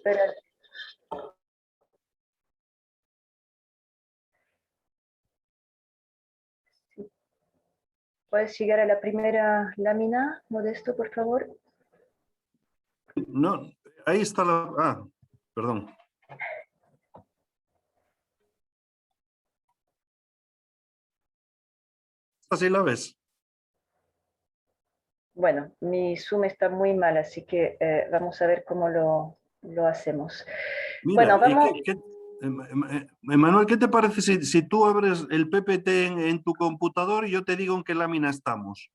esperar. ¿Puedes llegar a la primera lámina, Modesto, por favor? No, ahí está la... Ah, perdón. ¿Así la ves? Bueno, mi Zoom está muy mal, así que vamos a ver cómo lo hacemos. Mira, bueno, vamos... Emanuel, ¿qué te parece si tú abres el PPT en tu computador y yo te digo en qué lámina estamos?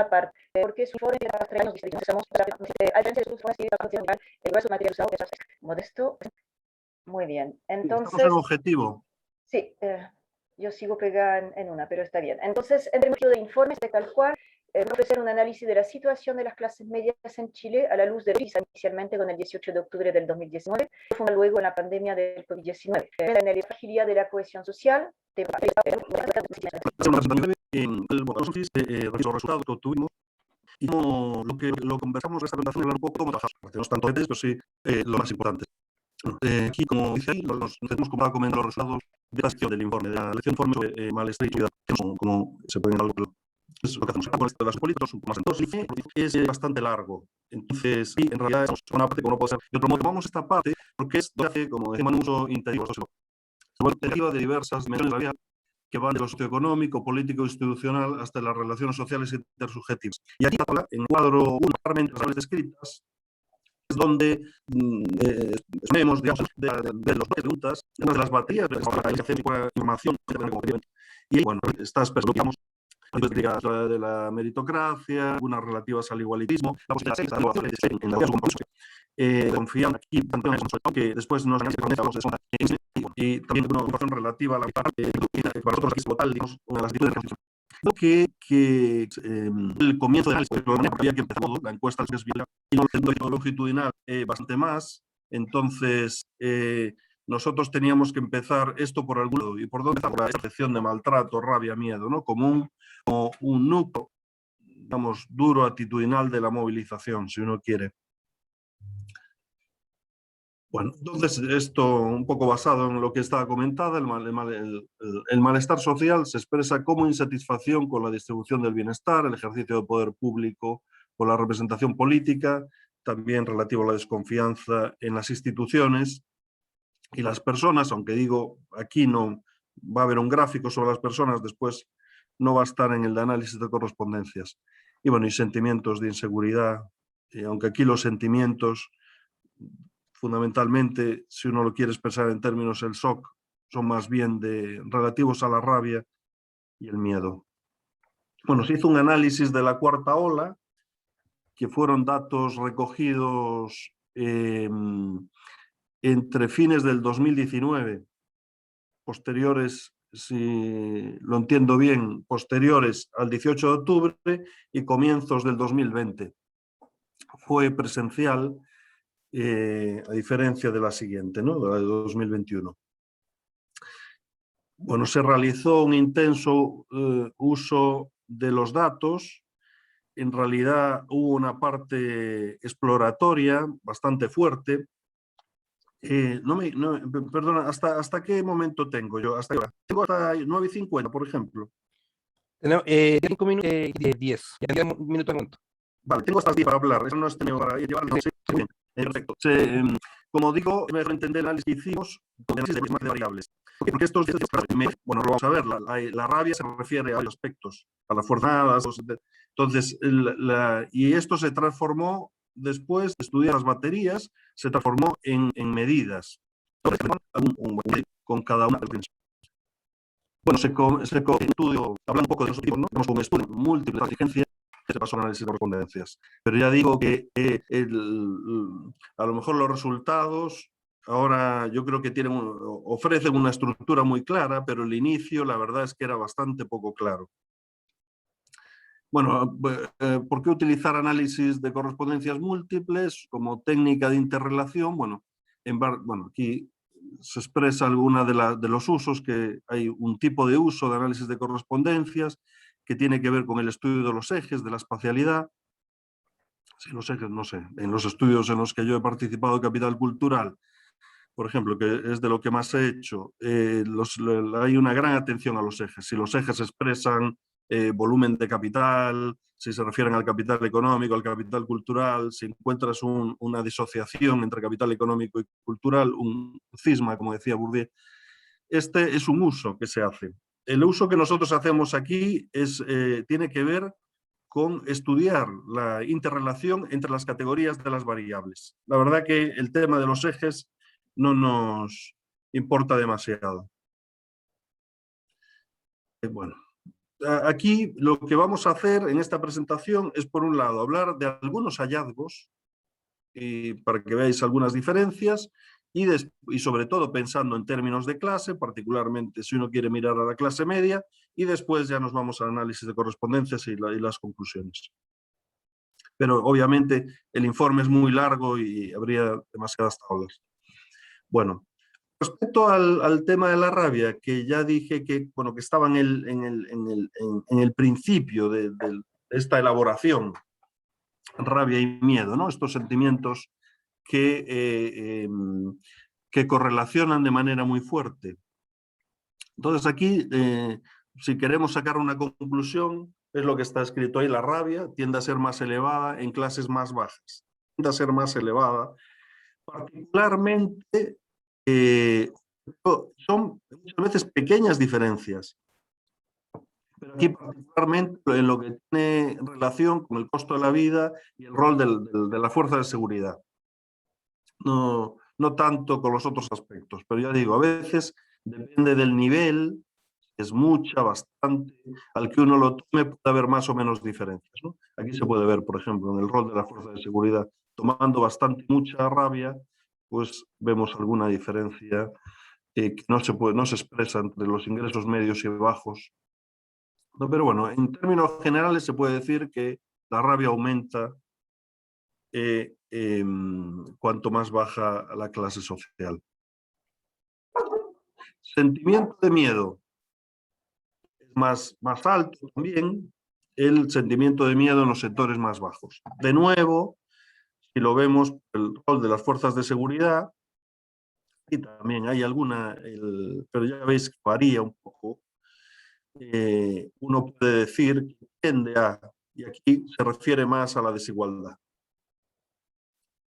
Parte, porque su informe de las nos estamos el grueso material usado Modesto. Muy bien. Entonces, estamos en objetivo. Sí, yo sigo pegada en una, pero está bien. Entonces, en términos de informes de tal cual, ofrecer un análisis de la situación de las clases medias en Chile a la luz de lo que inicialmente con el 18 de octubre del 2019, luego en la pandemia del COVID-19, en la fragilidad de la cohesión social, los resultados que obtuvimos y lo conversamos esta presentación un poco cómo trabajamos, no es tanto pero sí lo más importante. Aquí, como dice ahí, nos hemos comparado los resultados de la sección del informe, de la lección informe sobre malestar y seguridad, como se pueden ver. Es lo que hacemos con esto de las políticas, más entonces es bastante largo. Entonces, sí, en realidad es una parte como no puede ser. Y otro modo, tomamos esta parte porque es donde hace, como decimos, un uso integral. De diversas dimensiones de la vida que van de lo socioeconómico, político, institucional, hasta las relaciones sociales e intersubjetivas. Y aquí en cuadro 1, las descritas, es donde ponemos, digamos, de las preguntas, de las baterías, de la información, y bueno, estas digamos, de la meritocracia, algunas relativas al igualitismo, la posibilidad de en la confían aquí, tanto en eso, que después nos han y también una información relativa a la parte que para nosotros es total, digamos, una de las actitudes que el comienzo de la había que empezar la encuesta es longitudinal bastante más, entonces nosotros teníamos que empezar esto por algún lado, y por dónde empezar, por la excepción de maltrato, rabia, miedo, ¿no? Como un núcleo, digamos, duro, actitudinal de la movilización, si uno quiere. Bueno, entonces esto un poco basado en lo que estaba comentada, el malestar social se expresa como insatisfacción con la distribución del bienestar, el ejercicio de poder público o la representación política, también relativo a la desconfianza en las instituciones y las personas, aunque digo, aquí no va a haber un gráfico sobre las personas, después no va a estar en el de análisis de correspondencias. Y bueno, y sentimientos de inseguridad, aunque aquí los sentimientos fundamentalmente, si uno lo quiere expresar en términos del SOC, son más bien relativos a la rabia y el miedo. Bueno, se hizo un análisis de la cuarta ola, que fueron datos recogidos entre fines del 2019, posteriores, si lo entiendo bien, posteriores al 18 de octubre y comienzos del 2020. Fue presencial, a diferencia de la siguiente, ¿no? De la de 2021. Bueno, se realizó un intenso uso de los datos. En realidad hubo una parte exploratoria bastante fuerte. Perdona, ¿hasta qué momento tengo yo? Tengo hasta 9:50, por ejemplo. Tenemos 5 minutos y 10. Ya un minuto de momento. Vale, tengo hasta 10 para hablar. Eso no es tenido para llevarlo. Sí, bien. Perfecto. Como digo, me dejo entender el análisis que hicimos con análisis de variables. Porque estos, bueno, lo vamos a ver, la rabia se refiere a varios aspectos, a las fuerzas. Entonces, y esto se transformó después de estudiar las baterías, se transformó en medidas. Con cada una de las. Bueno, se estudio, habla un poco de esos tipos, ¿no? Tenemos un estudio múltiple de inteligencia que se pasó a análisis de correspondencias. Pero ya digo que a lo mejor los resultados ahora yo creo que ofrecen una estructura muy clara, pero el inicio la verdad es que era bastante poco claro. Bueno, ¿por qué utilizar análisis de correspondencias múltiples como técnica de interrelación? Bueno, aquí se expresa alguna de los usos, que hay un tipo de uso de análisis de correspondencias que tiene que ver con el estudio de los ejes, de la espacialidad, Si los ejes, no sé, en los estudios en los que yo he participado de capital cultural, por ejemplo, que es de lo que más he hecho, hay una gran atención a los ejes. Si los ejes expresan volumen de capital, si se refieren al capital económico, al capital cultural, si encuentras una disociación entre capital económico y cultural, un cisma, como decía Bourdieu, este es un uso que se hace. El uso que nosotros hacemos aquí tiene que ver con estudiar la interrelación entre las categorías de las variables. La verdad que el tema de los ejes no nos importa demasiado. Bueno, aquí lo que vamos a hacer en esta presentación es, por un lado, hablar de algunos hallazgos para que veáis algunas diferencias y sobre todo pensando en términos de clase, particularmente si uno quiere mirar a la clase media, y después ya nos vamos al análisis de correspondencias y las conclusiones. Pero obviamente el informe es muy largo y habría demasiadas tablas. Bueno, respecto al tema de la rabia, que ya dije que, bueno, que estaba en el principio de esta elaboración, rabia y miedo, ¿no? Estos sentimientos que correlacionan de manera muy fuerte. Entonces aquí, si queremos sacar una conclusión, es lo que está escrito ahí: la rabia tiende a ser más elevada en clases más bajas, tiende a ser más elevada, particularmente son muchas veces pequeñas diferencias, pero aquí particularmente en lo que tiene relación con el costo de la vida y el rol de la fuerza de seguridad. No tanto con los otros aspectos, pero ya digo, a veces depende del nivel, es mucha, bastante, al que uno lo tome puede haber más o menos diferencias, ¿no? Aquí se puede ver, por ejemplo, en el rol de la fuerza de seguridad, tomando mucha rabia, pues vemos alguna diferencia que no se expresa entre los ingresos medios y bajos. No, pero bueno, en términos generales se puede decir que la rabia aumenta cuanto más baja la clase social. Sentimiento de miedo es más alto también, el sentimiento de miedo en los sectores más bajos. De nuevo, si lo vemos, el rol de las fuerzas de seguridad, y también hay pero ya veis que varía un poco. Uno puede decir que tiende a, y aquí se refiere más a la desigualdad.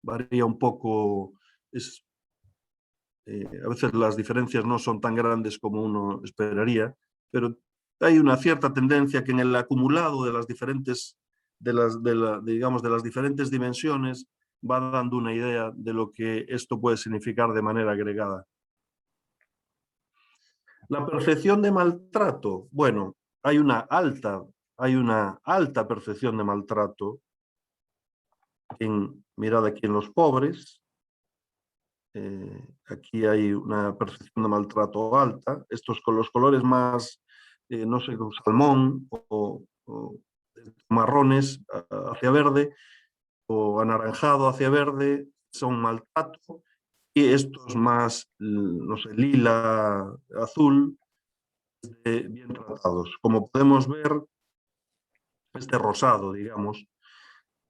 Varía un poco, a veces las diferencias no son tan grandes como uno esperaría, pero hay una cierta tendencia que en el acumulado de las diferentes, digamos, de las diferentes dimensiones va dando una idea de lo que esto puede significar de manera agregada. La percepción de maltrato, bueno, hay una alta percepción de maltrato mirad aquí en los pobres. Aquí hay una percepción de maltrato alta. Estos con los colores más, no sé, con salmón o marrones hacia verde o anaranjado hacia verde son maltrato, y estos más, no sé, lila, azul, bien tratados. Como podemos ver, este rosado, digamos,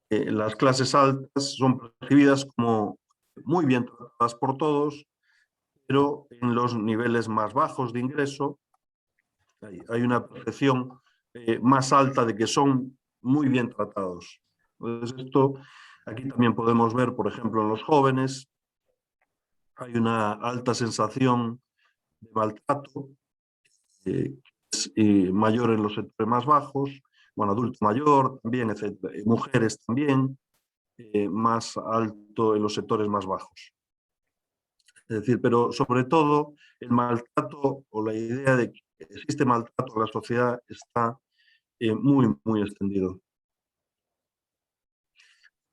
las clases altas son percibidas como muy bien tratadas por todos, pero en los niveles más bajos de ingreso hay una percepción más alta de que son muy bien tratados. Entonces esto, aquí también podemos ver, por ejemplo, en los jóvenes, hay una alta sensación de maltrato, es mayor en los sectores más bajos, bueno, adulto mayor también, etcétera, mujeres también, más alto en los sectores más bajos. Es decir, pero sobre todo el maltrato o la idea de que existe maltrato en la sociedad está muy extendido.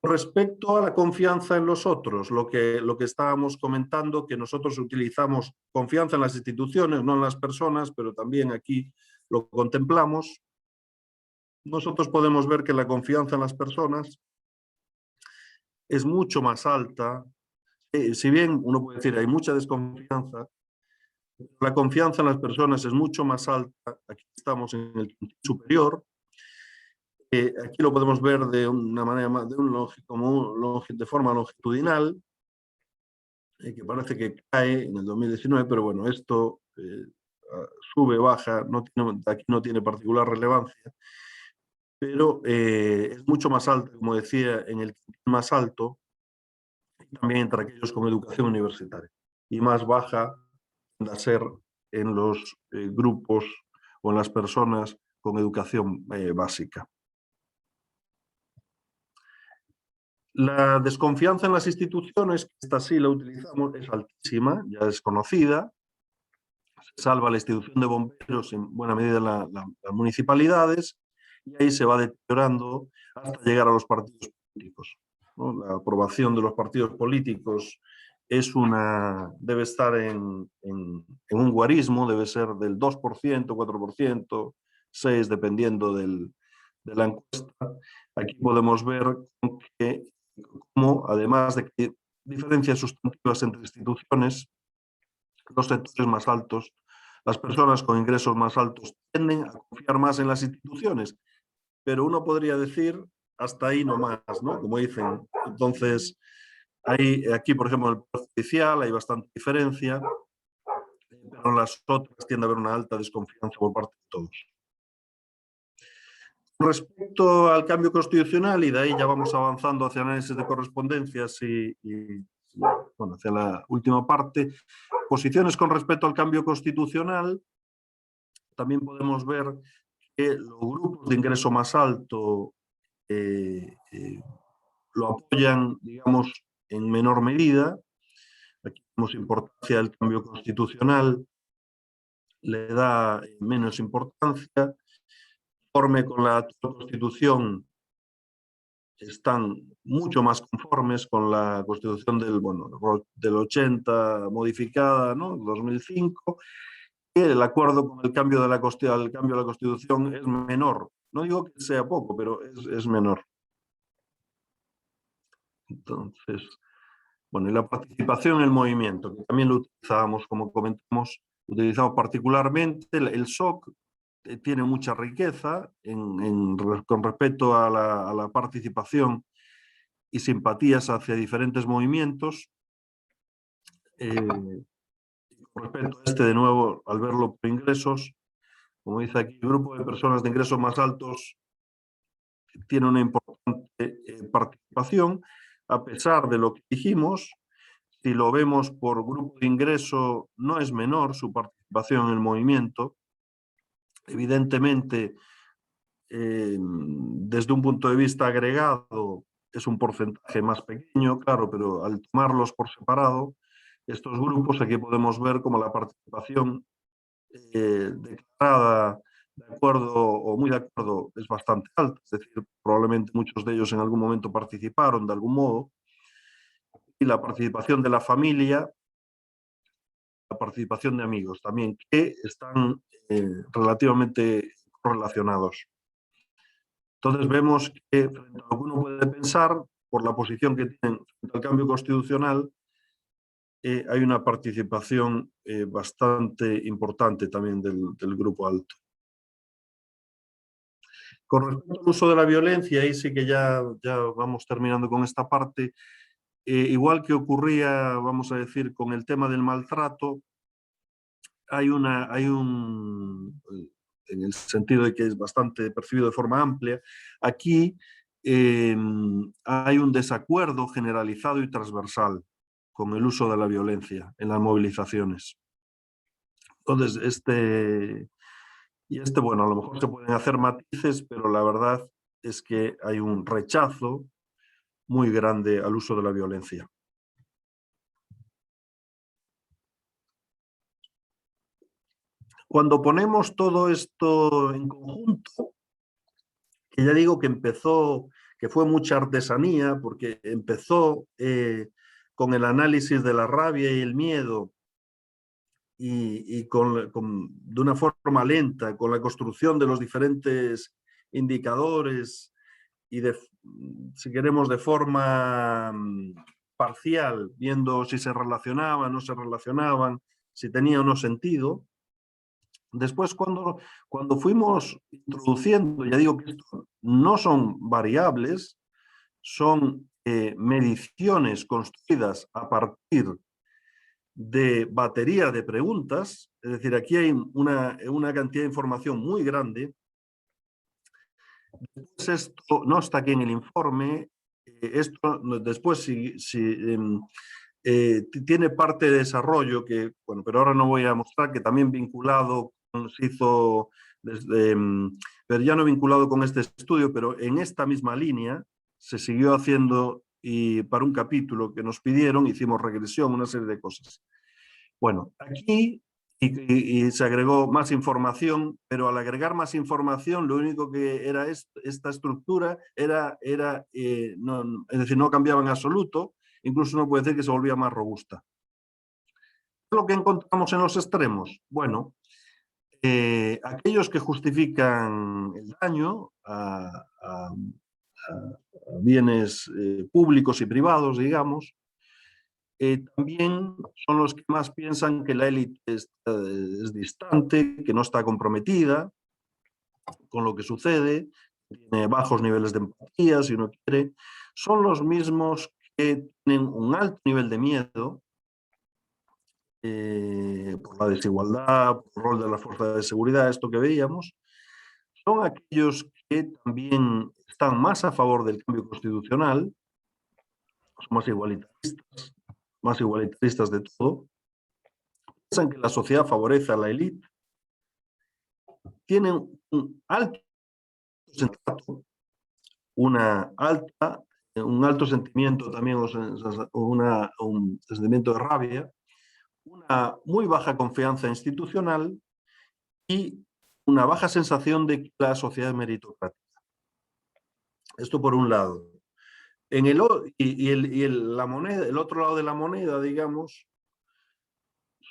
Respecto a la confianza en los otros, lo que estábamos comentando, que nosotros utilizamos confianza en las instituciones, no en las personas, pero también aquí lo contemplamos. Nosotros podemos ver que la confianza en las personas es mucho más alta. Si bien uno puede decir hay mucha desconfianza, la confianza en las personas es mucho más alta. Aquí estamos en el superior. Aquí lo podemos ver de una manera más, de forma longitudinal, que parece que cae en el 2019, pero bueno, esto sube, baja, aquí no tiene particular relevancia, pero es mucho más alto, como decía, en el más alto, y también entre aquellos con educación universitaria, y más baja tiende a ser en los grupos o en las personas con educación básica. La desconfianza en las instituciones, esta sí la utilizamos, es altísima, ya es conocida. Se salva la institución de bomberos, en buena medida las municipalidades, y ahí se va deteriorando hasta llegar a los partidos políticos, ¿no? La aprobación de los partidos políticos debe estar en un guarismo, debe ser del 2%, 4%, 6%, dependiendo de la encuesta. Aquí podemos ver cómo, además de que hay diferencias sustantivas entre instituciones, los sectores más altos, las personas con ingresos más altos tienden a confiar más en las instituciones, pero uno podría decir hasta ahí no más, ¿no? Como dicen. Entonces, aquí, por ejemplo, en el Poder Judicial hay bastante diferencia, pero en las otras tiende a haber una alta desconfianza por parte de todos. Respecto al cambio constitucional, y de ahí ya vamos avanzando hacia análisis de correspondencias bueno, hacia la última parte, posiciones con respecto al cambio constitucional, también podemos ver que los grupos de ingreso más alto lo apoyan, digamos, en menor medida. Aquí tenemos importancia del cambio constitucional, le da menos importancia. Conforme con la actual Constitución, están mucho más conformes con la Constitución del 80 modificada, ¿no? 2005, que el acuerdo con el cambio de la Constitución es menor. No digo que sea poco, pero es menor. Entonces, bueno, y la participación en el movimiento, que también lo utilizábamos, como comentamos, utilizamos particularmente el SOC, tiene mucha riqueza con respecto a la participación y simpatías hacia diferentes movimientos. Con respecto a de nuevo, al verlo por ingresos, como dice aquí, el grupo de personas de ingresos más altos tiene una importante participación, a pesar de lo que dijimos. Si lo vemos por grupo de ingreso, no es menor su participación en el movimiento. Evidentemente, desde un punto de vista agregado, es un porcentaje más pequeño, claro, pero al tomarlos por separado, estos grupos aquí podemos ver como la participación declarada de acuerdo o muy de acuerdo es bastante alta, es decir, probablemente muchos de ellos en algún momento participaron de algún modo, y la participación de la familia, la participación de amigos también, que están relativamente correlacionados. Entonces vemos que frente a lo que uno puede pensar, por la posición que tienen frente al cambio constitucional, hay una participación bastante importante también del grupo alto. Con respecto al uso de la violencia, ahí sí que ya vamos terminando con esta parte. Igual que ocurría, vamos a decir, con el tema del maltrato, en el sentido de que es bastante percibido de forma amplia, aquí hay un desacuerdo generalizado y transversal con el uso de la violencia en las movilizaciones. Entonces, bueno, a lo mejor se pueden hacer matices, pero la verdad es que hay un rechazo muy grande al uso de la violencia. Cuando ponemos todo esto en conjunto, que ya digo que fue mucha artesanía, porque empezó con el análisis de la rabia y el miedo, y de una forma lenta, con la construcción de los diferentes indicadores, y si queremos de forma parcial, viendo si se relacionaban, no se relacionaban, si tenía o no sentido, Después, cuando fuimos introduciendo, ya digo que esto no son variables, son mediciones construidas a partir de batería de preguntas, es decir, aquí hay una cantidad de información muy grande. Después esto no está aquí en el informe, esto después tiene parte de desarrollo que, bueno, pero ahora no voy a mostrar, que también vinculado, se hizo, pero ya no vinculado con este estudio, pero en esta misma línea se siguió haciendo y para un capítulo que nos pidieron, hicimos regresión, una serie de cosas. Bueno, aquí y se agregó más información, pero al agregar más información, lo único que era esta estructura es decir, no cambiaba en absoluto, incluso uno puede decir que se volvía más robusta. ¿Qué es lo que encontramos en los extremos? Bueno, aquellos que justifican el daño a bienes públicos y privados, digamos, también son los que más piensan que la élite es distante, que no está comprometida con lo que sucede, tiene bajos niveles de empatía, si uno quiere. Son los mismos que tienen un alto nivel de miedo por la desigualdad, por el rol de la fuerza de seguridad, esto que veíamos. Son aquellos que también están más a favor del cambio constitucional, son más igualitaristas de todo, piensan que la sociedad favorece a la élite, tienen un alto sentimiento, un alto sentimiento también, un sentimiento de rabia, una muy baja confianza institucional y una baja sensación de que la sociedad es meritocrática. Esto por un lado. El otro lado de la moneda, digamos,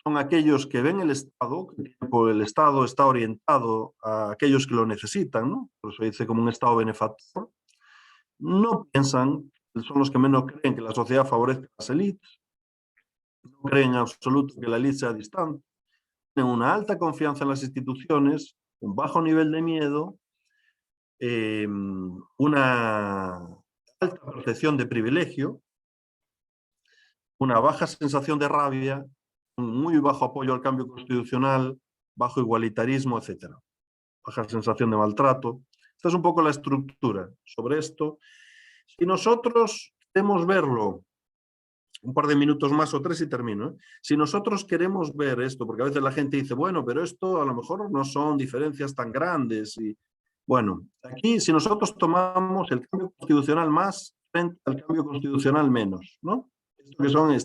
son aquellos que ven el Estado, que el Estado está orientado a aquellos que lo necesitan, ¿no? Por eso dice como un Estado benefactor. No piensan, son los que menos creen que la sociedad favorezca a las élites, no creen en absoluto que la élite sea distante, tienen una alta confianza en las instituciones, un bajo nivel de miedo, una alta percepción de privilegio, una baja sensación de rabia, un muy bajo apoyo al cambio constitucional, bajo igualitarismo, etc. Baja sensación de maltrato. Esta es un poco la estructura sobre esto. Si nosotros queremos verlo, un par de minutos más o 3 y termino. Si nosotros queremos ver esto, porque a veces la gente dice, bueno, pero esto a lo mejor no son diferencias tan grandes. Y, bueno, aquí si nosotros tomamos el cambio constitucional más frente al cambio constitucional menos, ¿no? Esto que son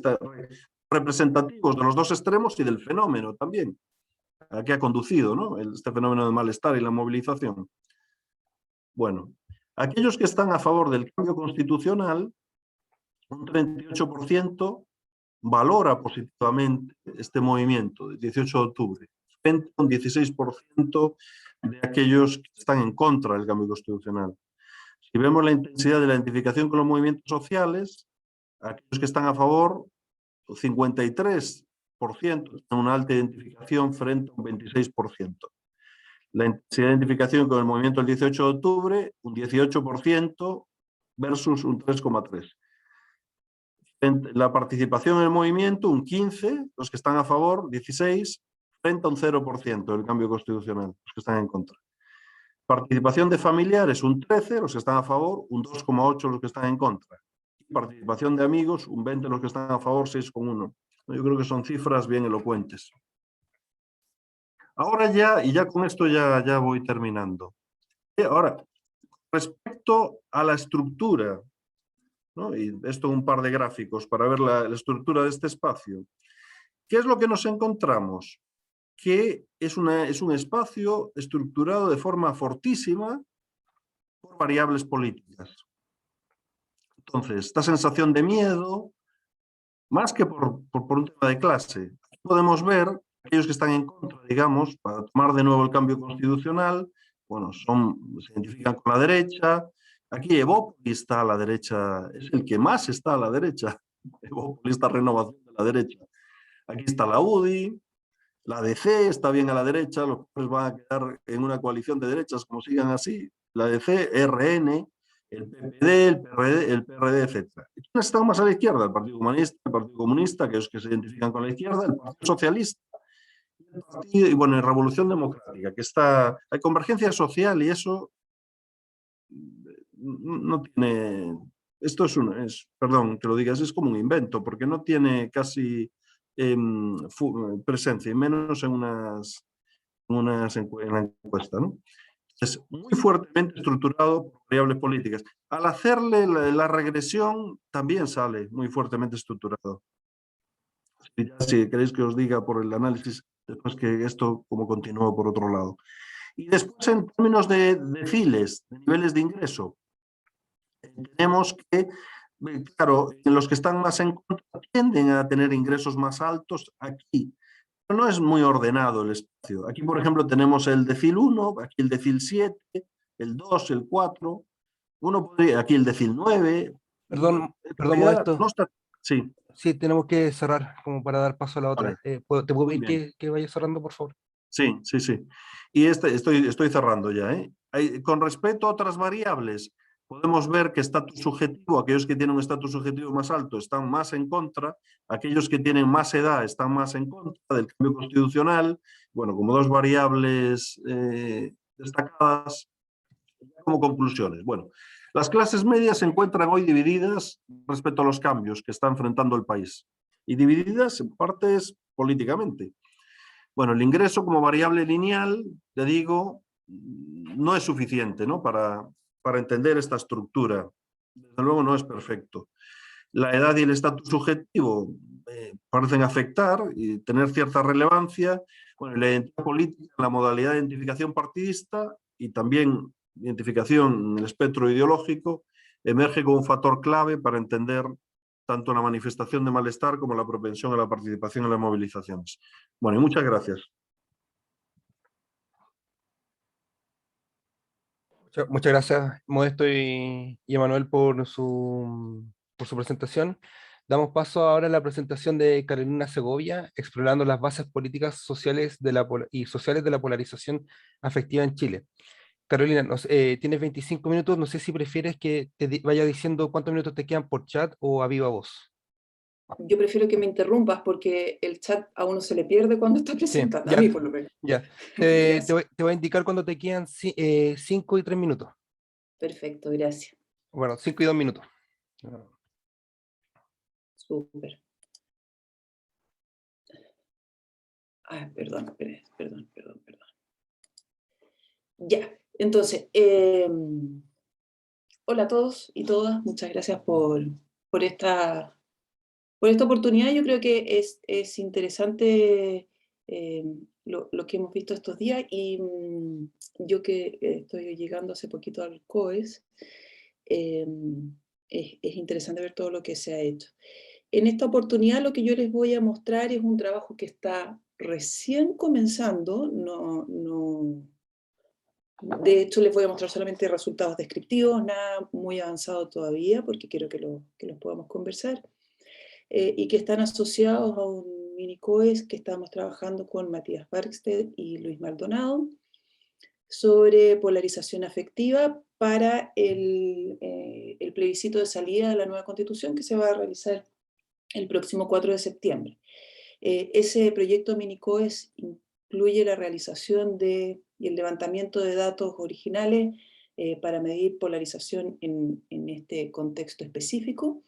representativos de los dos extremos y del fenómeno también, a qué ha conducido, ¿no? Este fenómeno de malestar y la movilización. Bueno, aquellos que están a favor del cambio constitucional, un 38% valora positivamente este movimiento del 18 de octubre, frente a un 16% de aquellos que están en contra del cambio constitucional. Si vemos la intensidad de la identificación con los movimientos sociales, aquellos que están a favor, 53% tienen una alta identificación frente a un 26%. La intensidad de identificación con el movimiento del 18 de octubre, un 18% versus un 3,3%. La participación en el movimiento, un 15%, los que están a favor, 16%, frente a un 0% del cambio constitucional, los que están en contra. Participación de familiares, un 13%, los que están a favor, un 2,8% los que están en contra. Y participación de amigos, un 20% los que están a favor, 6,1%. Yo creo que son cifras bien elocuentes. Ahora ya, y ya con esto ya voy terminando. Ahora, respecto a la estructura, ¿no? Y esto un par de gráficos para ver la estructura de este espacio. ¿Qué es lo que nos encontramos? Que es un espacio estructurado de forma fortísima por variables políticas. Entonces, esta sensación de miedo, más que por un tema de clase, podemos ver aquellos que están en contra, digamos, para tomar de nuevo el cambio constitucional, bueno, se identifican con la derecha. Aquí Evópoli está a la derecha, es el que más está a la derecha. Evópoli, esta renovación de la derecha. Aquí está la UDI, La DC está bien a la derecha, los pobres van a quedar en una coalición de derechas, como sigan así. La DC, RN, el PPD, el PRD, etc. ¿Quiénes están más a la izquierda? El Partido Humanista, el Partido Comunista, que es que se identifican con la izquierda, el Partido Socialista, y bueno, y Revolución Democrática, que está, hay convergencia social y eso no tiene, esto perdón que lo digas, es como un invento, porque no tiene casi presencia, y menos en en la encuesta, ¿no? Es muy fuertemente estructurado por variables políticas. Al hacerle la regresión, también sale muy fuertemente estructurado. Si queréis que os diga por el análisis, después que esto como continuó por otro lado. Y después, en términos de deciles, de niveles de ingreso, tenemos que, claro, los que están más en contra tienden a tener ingresos más altos aquí. Pero no es muy ordenado el espacio. Aquí, por ejemplo, tenemos el decil 1, aquí el decil 7, el 2, el 4, aquí el decil 9. Perdón, En perdón, realidad no Modesto. está. Sí, Sí, tenemos que cerrar como para dar paso a la vale, otra. ¿Te puedo muy pedir bien. que vayas cerrando, por favor? Sí, sí, sí. Y estoy cerrando ya, ¿eh? Con respecto a otras variables, podemos ver que estatus subjetivo, aquellos que tienen un estatus subjetivo más alto están más en contra, aquellos que tienen más edad están más en contra del cambio constitucional, bueno, como dos variables destacadas como conclusiones. Bueno, las clases medias se encuentran hoy divididas respecto a los cambios que está enfrentando el país y divididas en partes políticamente. Bueno, el ingreso como variable lineal, te digo, no es suficiente, ¿no? Para entender esta estructura. Desde luego no es perfecto. La edad y el estatus subjetivo parecen afectar y tener cierta relevancia. Bueno, la identidad política, la modalidad de identificación partidista y también identificación en el espectro ideológico emerge como un factor clave para entender tanto la manifestación de malestar como la propensión a la participación en las movilizaciones. Bueno, y muchas gracias. Muchas gracias, Modesto y Emanuel, por su presentación. Damos paso ahora a la presentación de Carolina Segovia, explorando las bases políticas sociales y sociales de la polarización afectiva en Chile. Carolina, tienes 25 minutos, no sé si prefieres que vaya diciendo cuántos minutos te quedan por chat o a viva voz. Yo prefiero que me interrumpas porque el chat a uno se le pierde cuando está Sí, presentando, a ya, mí por lo menos. ya. Te Gracias. voy a indicar cuando te quedan 5 y 3 minutos. Perfecto, gracias. Bueno, 5 y 2 minutos. Súper. Perdón. Ya, entonces, hola a todos y todas, muchas gracias por esta oportunidad. Yo creo que es interesante lo que hemos visto estos días y yo que estoy llegando hace poquito al COES, eh, es interesante ver todo lo que se ha hecho. En esta oportunidad lo que yo les voy a mostrar es un trabajo que está recién comenzando, de hecho les voy a mostrar solamente resultados descriptivos, nada muy avanzado todavía, porque quiero que los podamos conversar, y que están asociados a un mini COES que estamos trabajando con Matías Barksted y Luis Maldonado, sobre polarización afectiva para el plebiscito de salida de la nueva Constitución que se va a realizar el próximo 4 de septiembre. Ese proyecto mini-COES incluye la realización y el levantamiento de datos originales para medir polarización en este contexto específico.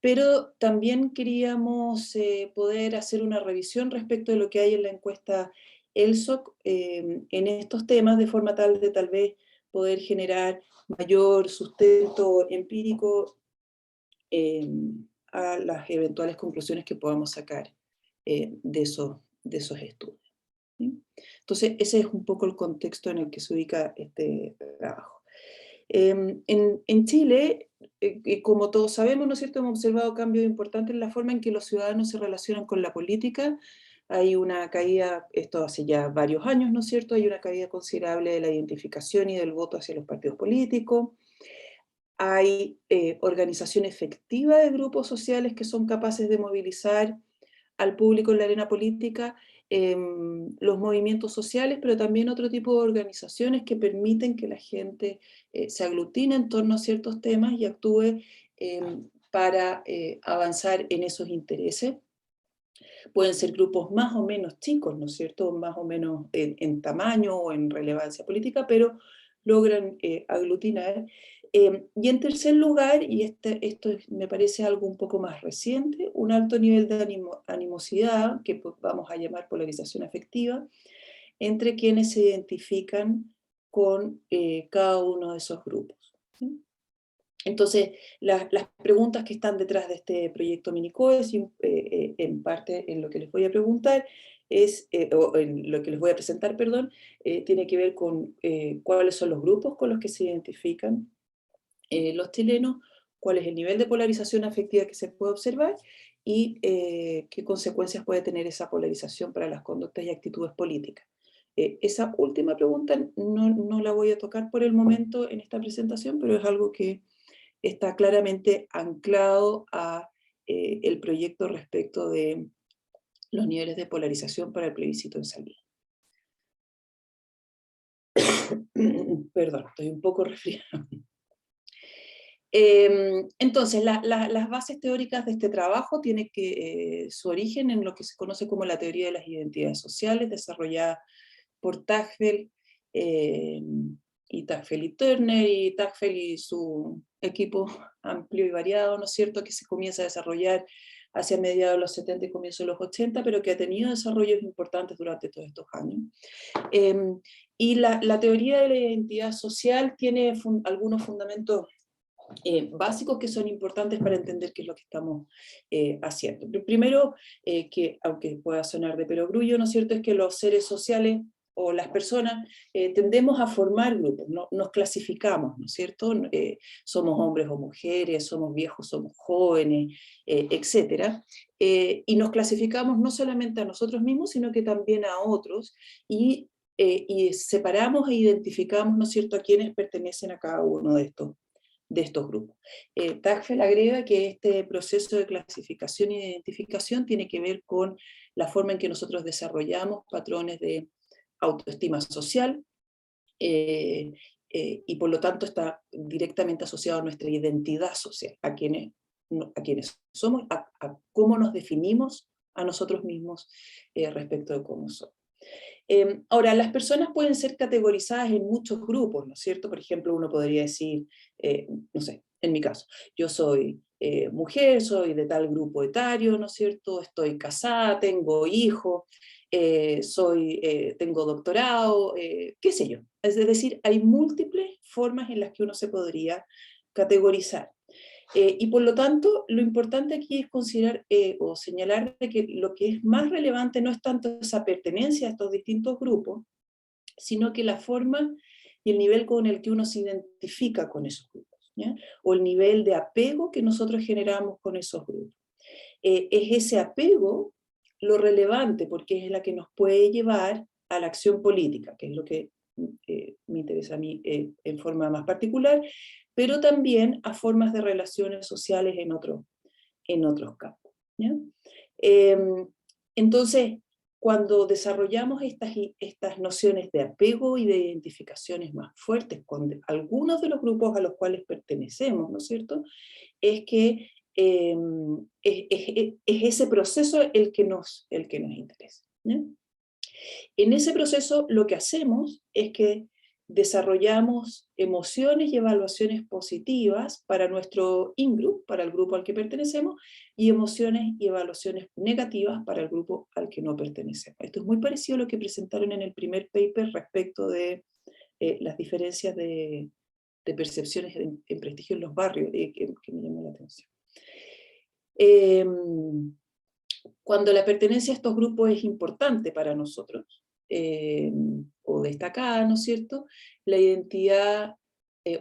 Pero también queríamos poder hacer una revisión respecto de lo que hay en la encuesta ELSOC en estos temas, de forma tal vez poder generar mayor sustento empírico a las eventuales conclusiones que podamos sacar de esos estudios, ¿sí? Entonces, ese es un poco el contexto en el que se ubica este trabajo. En Chile, como todos sabemos, ¿no es cierto?, hemos observado cambios importantes en la forma en que los ciudadanos se relacionan con la política. Hay una caída, esto hace ya varios años, ¿no es cierto?, hay una caída considerable de la identificación y del voto hacia los partidos políticos. Hay organización efectiva de grupos sociales que son capaces de movilizar al público en la arena política los movimientos sociales, pero también otro tipo de organizaciones que permiten que la gente se aglutine en torno a ciertos temas y actúe para avanzar en esos intereses. Pueden ser grupos más o menos chicos, ¿no es cierto?, más o menos en tamaño o en relevancia política, pero logran aglutinar. Y en tercer lugar, y me parece algo un poco más reciente, un alto nivel de animosidad, que vamos a llamar polarización afectiva, entre quienes se identifican con cada uno de esos grupos. ¿Sí? Entonces, las preguntas que están detrás de este proyecto Minicoes, en parte en lo que les voy a preguntar, o en lo que les voy a presentar, perdón, tiene que ver con cuáles son los grupos con los que se identifican los chilenos, cuál es el nivel de polarización afectiva que se puede observar y qué consecuencias puede tener esa polarización para las conductas y actitudes políticas. Esa última pregunta no la voy a tocar por el momento en esta presentación, pero es algo que está claramente anclado a el proyecto respecto de los niveles de polarización para el plebiscito en salida. Perdón, estoy un poco resfriada. Entonces, las bases teóricas de este trabajo tienen su origen en lo que se conoce como la teoría de las identidades sociales, desarrollada por Tagfeld y Tagfeld y Turner, y Tagfeld y su equipo amplio y variado, ¿no es cierto?, que se comienza a desarrollar hacia mediados de los 70 y comienzos de los 80, pero que ha tenido desarrollos importantes durante todos estos años. Y la teoría de la identidad social tiene algunos fundamentos básicos que son importantes para entender qué es lo que estamos haciendo. Primero, que aunque pueda sonar de perogrullo, ¿no es cierto?, es que los seres sociales o las personas tendemos a formar grupos, nos clasificamos, ¿no es cierto? Somos hombres o mujeres, somos viejos, somos jóvenes, etc. Y nos clasificamos no solamente a nosotros mismos, sino que también a otros, y separamos e identificamos, ¿no es cierto?, a quienes pertenecen a cada uno de estos grupos. Tagfeld agrega que este proceso de clasificación e identificación tiene que ver con la forma en que nosotros desarrollamos patrones de autoestima social, y por lo tanto está directamente asociado a nuestra identidad social, a quienes somos, a cómo nos definimos a nosotros mismos respecto de cómo somos. Ahora, las personas pueden ser categorizadas en muchos grupos, ¿no es cierto? Por ejemplo, uno podría decir, no sé, en mi caso, yo soy mujer, soy de tal grupo etario, ¿no es cierto? Estoy casada, tengo hijos, tengo doctorado, qué sé yo. Es decir, hay múltiples formas en las que uno se podría categorizar. Y por lo tanto, lo importante aquí es considerar o señalar de que lo que es más relevante no es tanto esa pertenencia a estos distintos grupos, sino que la forma y el nivel con el que uno se identifica con esos grupos, ¿ya? O el nivel de apego que nosotros generamos con esos grupos. Es ese apego lo relevante, porque es la que nos puede llevar a la acción política, que es lo que me interesa a mí en forma más particular, pero también a formas de relaciones sociales en otros campos, ¿ya? Entonces, cuando desarrollamos estas nociones de apego y de identificaciones más fuertes con algunos de los grupos a los cuales pertenecemos, ¿no es cierto?, es que es ese proceso el que nos interesa, ¿ya? En ese proceso lo que hacemos es que desarrollamos emociones y evaluaciones positivas para nuestro in-group, para el grupo al que pertenecemos, y emociones y evaluaciones negativas para el grupo al que no pertenecemos. Esto es muy parecido a lo que presentaron en el primer paper respecto de las diferencias de percepciones en prestigio en los barrios, que me llamó la atención. Cuando la pertenencia a estos grupos es importante para nosotros, o destacada, ¿no es cierto?, la identidad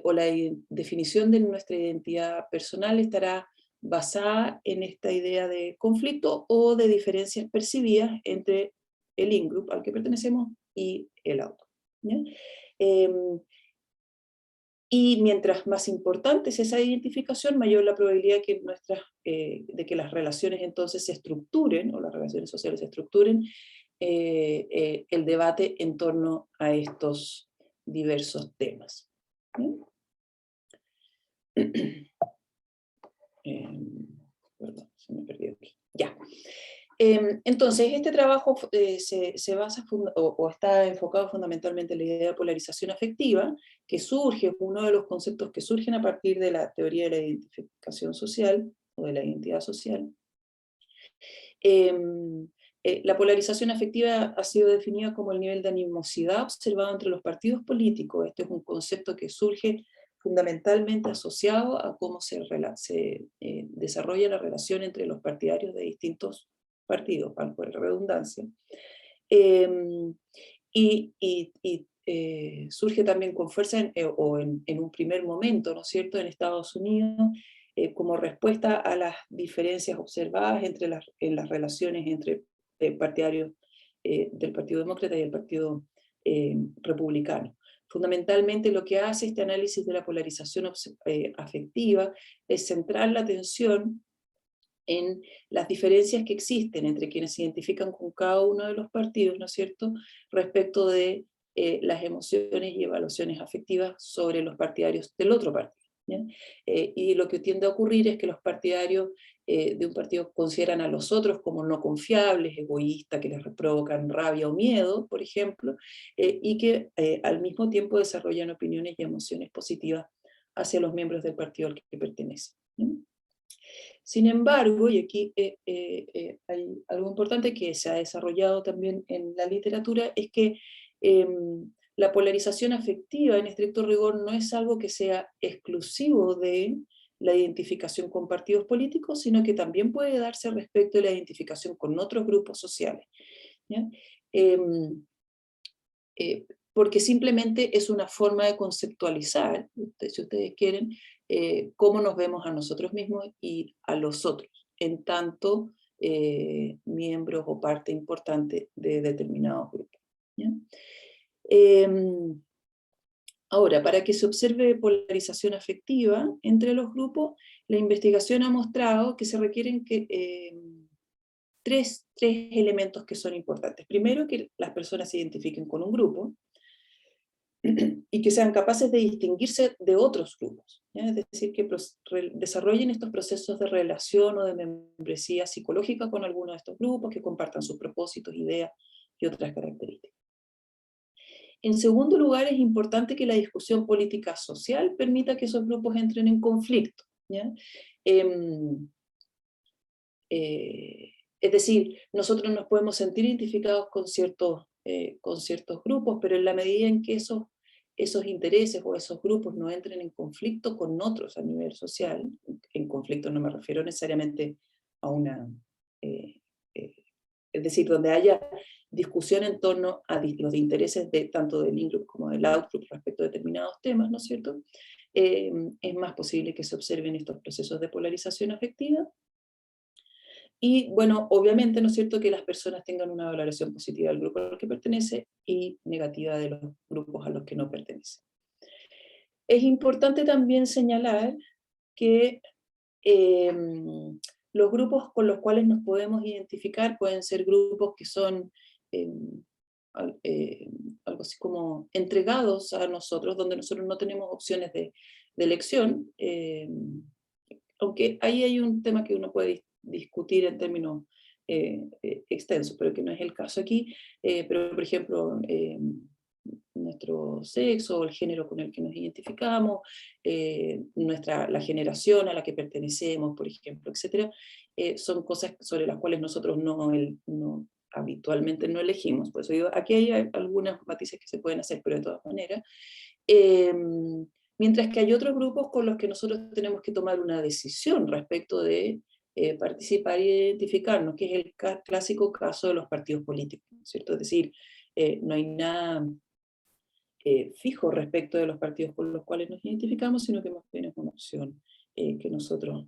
o la definición de nuestra identidad personal estará basada en esta idea de conflicto o de diferencias percibidas entre el in-group al que pertenecemos y el auto, ¿ya? Y mientras más importante es esa identificación, mayor la probabilidad que de que las relaciones entonces se estructuren, o las relaciones sociales se estructuren, el debate en torno a estos diversos temas. Perdón, se me perdió aquí. Ya. Entonces, este trabajo se basa o está enfocado fundamentalmente en la idea de polarización afectiva, que surge, uno de los conceptos que surgen a partir de la teoría de la identificación social, o de la identidad social. La polarización afectiva ha sido definida como el nivel de animosidad observado entre los partidos políticos. Este es un concepto que surge fundamentalmente asociado a cómo se desarrolla la relación entre los partidarios de distintos partidos, por redundancia. Surge también con fuerza en un primer momento, ¿no es cierto?, en Estados Unidos, como respuesta a las diferencias observadas en las relaciones entre partidarios del Partido Demócrata y el Partido Republicano. Fundamentalmente lo que hace este análisis de la polarización afectiva es centrar la atención en las diferencias que existen entre quienes se identifican con cada uno de los partidos, ¿no es cierto?, respecto de las emociones y evaluaciones afectivas sobre los partidarios del otro partido. Y lo que tiende a ocurrir es que los partidarios de un partido consideran a los otros como no confiables, egoístas, que les provocan rabia o miedo, por ejemplo, y que al mismo tiempo desarrollan opiniones y emociones positivas hacia los miembros del partido al que pertenecen. Sin embargo, y aquí hay algo importante que se ha desarrollado también en la literatura, es que la polarización afectiva en estricto rigor no es algo que sea exclusivo de la identificación con partidos políticos, sino que también puede darse respecto de la identificación con otros grupos sociales. Porque simplemente es una forma de conceptualizar, si ustedes quieren, cómo nos vemos a nosotros mismos y a los otros, en tanto miembros o parte importante de determinados grupos. Ahora, para que se observe polarización afectiva entre los grupos, la investigación ha mostrado que se requieren tres elementos que son importantes. Primero, que las personas se identifiquen con un grupo, y que sean capaces de distinguirse de otros grupos, ¿ya? Es decir, que desarrollen estos procesos de relación o de membresía psicológica con alguno de estos grupos, que compartan sus propósitos, ideas y otras características. En segundo lugar, es importante que la discusión política social permita que esos grupos entren en conflicto, ¿ya? Es decir, nosotros nos podemos sentir identificados con ciertos grupos, pero en la medida en que esos intereses o esos grupos no entren en conflicto con otros a nivel social, en conflicto no me refiero necesariamente a una, es decir, donde haya discusión en torno a los intereses tanto del in-group como del out-group respecto a determinados temas, ¿no es cierto? Es más posible que se observen estos procesos de polarización afectiva. Y bueno, obviamente, ¿no es cierto?, que las personas tengan una valoración positiva del grupo al que pertenece y negativa de los grupos a los que no pertenecen. Es importante también señalar que los grupos con los cuales nos podemos identificar pueden ser grupos que son algo así como entregados a nosotros, donde nosotros no tenemos opciones de elección, aunque ahí hay un tema que uno puede discutir en términos extensos, pero que no es el caso aquí. Pero, por ejemplo, nuestro sexo, el género con el que nos identificamos, la generación a la que pertenecemos, por ejemplo, etc., son cosas sobre las cuales nosotros habitualmente no elegimos. Por eso digo, aquí hay algunas matices que se pueden hacer, pero de todas maneras. Mientras que hay otros grupos con los que nosotros tenemos que tomar una decisión respecto de participar y identificarnos, que es el clásico caso de los partidos políticos, ¿cierto? Es decir, no hay nada fijo respecto de los partidos con los cuales nos identificamos, sino que más bien es una opción que nosotros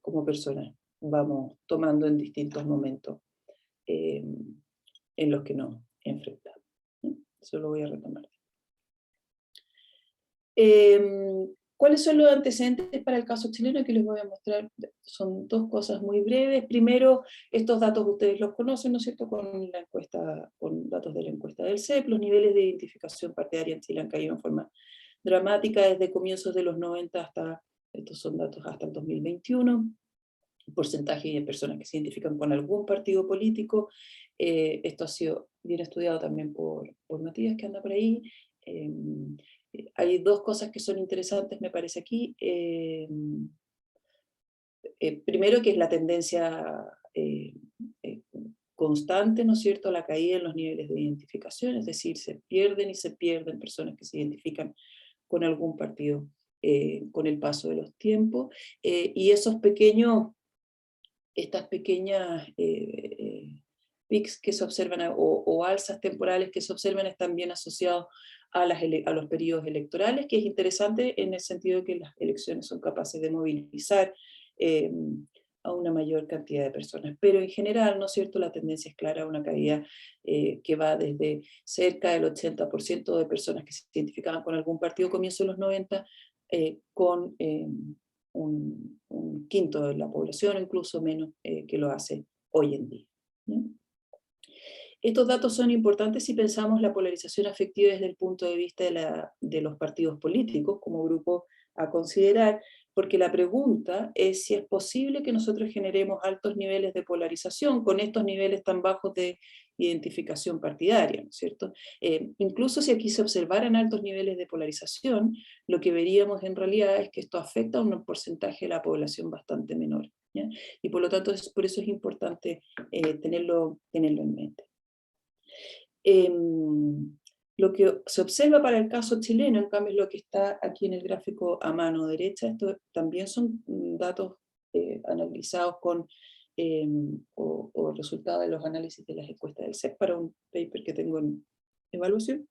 como personas vamos tomando en distintos momentos en los que nos enfrentamos. Eso lo voy a retomar. ¿Cuáles son los antecedentes para el caso chileno? Que les voy a mostrar, son dos cosas muy breves. Primero, estos datos ustedes los conocen, ¿no es cierto?, con la encuesta, con datos de la encuesta del CEP. Los niveles de identificación partidaria en Chile han caído en forma dramática desde comienzos de los 90 hasta, estos son datos hasta el 2021. El porcentaje de personas que se identifican con algún partido político. Esto ha sido bien estudiado también por Matías, que anda por ahí. Hay dos cosas que son interesantes, me parece aquí. Primero, que es la tendencia constante, ¿no es cierto?, a la caída en los niveles de identificación, es decir, se pierden y se pierden personas que se identifican con algún partido con el paso de los tiempos, y estas pequeñas pics que se observan, o alzas temporales que se observan, están bien asociados a los periodos electorales, que es interesante en el sentido de que las elecciones son capaces de movilizar a una mayor cantidad de personas. Pero en general, ¿no es cierto?, la tendencia es clara a una caída que va desde cerca del 80% de personas que se identificaban con algún partido a comienzos de los 90, con un quinto de la población, incluso menos, que lo hace hoy en día, ¿no? Estos datos son importantes si pensamos la polarización afectiva desde el punto de vista de los partidos políticos como grupo a considerar, porque la pregunta es si es posible que nosotros generemos altos niveles de polarización con estos niveles tan bajos de identificación partidaria, ¿no es cierto? Incluso si aquí se observaran altos niveles de polarización, lo que veríamos en realidad es que esto afecta a un porcentaje de la población bastante menor, ¿ya? Y por lo tanto, por eso es importante tenerlo en mente. Lo que se observa para el caso chileno, en cambio, es lo que está aquí en el gráfico a mano derecha. Esto también son datos analizados con, o resultados de los análisis de las encuestas del CEP para un paper que tengo en evaluación,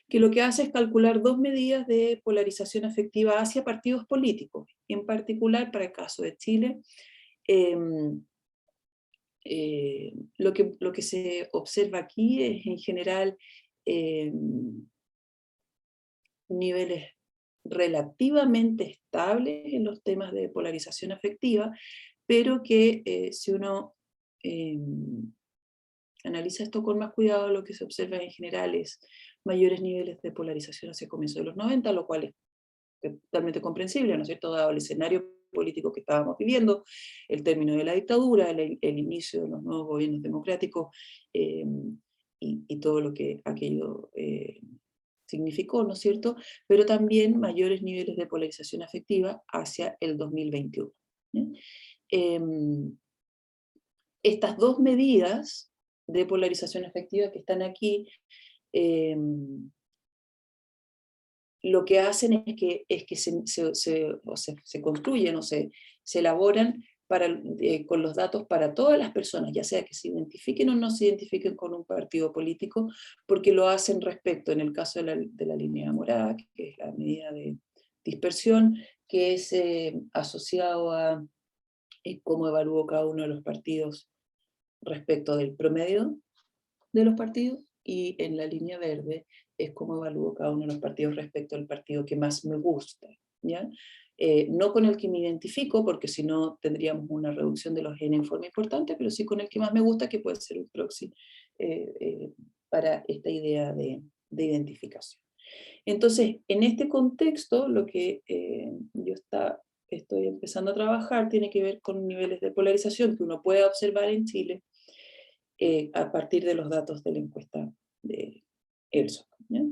que lo que hace es calcular dos medidas de polarización afectiva hacia partidos políticos. En particular, para el caso de Chile, lo que se observa aquí es en general niveles relativamente estables en los temas de polarización afectiva, pero que si uno analiza esto con más cuidado, lo que se observa en general es mayores niveles de polarización hacia comienzos de los 90, lo cual es totalmente comprensible, ¿no es cierto?, dado el escenario político que estábamos viviendo, el término de la dictadura, el inicio de los nuevos gobiernos democráticos, y todo lo que aquello significó, ¿no es cierto?, pero también mayores niveles de polarización afectiva hacia el 2021. Estas dos medidas de polarización afectiva que están aquí, lo que hacen es que se construyen o se elaboran con los datos para todas las personas, ya sea que se identifiquen o no se identifiquen con un partido político, porque lo hacen respecto, en el caso de la línea morada, que es la medida de dispersión, que es asociado a cómo evalúo cada uno de los partidos respecto del promedio de los partidos, y en la línea verde es cómo evalúo cada uno de los partidos respecto al partido que más me gusta, ¿ya? No con el que me identifico, porque si no tendríamos una reducción de los N en forma importante, pero sí con el que más me gusta, que puede ser un proxy para esta idea de identificación. Entonces, en este contexto, lo que yo estoy empezando a trabajar tiene que ver con niveles de polarización que uno puede observar en Chile, a partir de los datos de la encuesta de ELSO, ¿ya?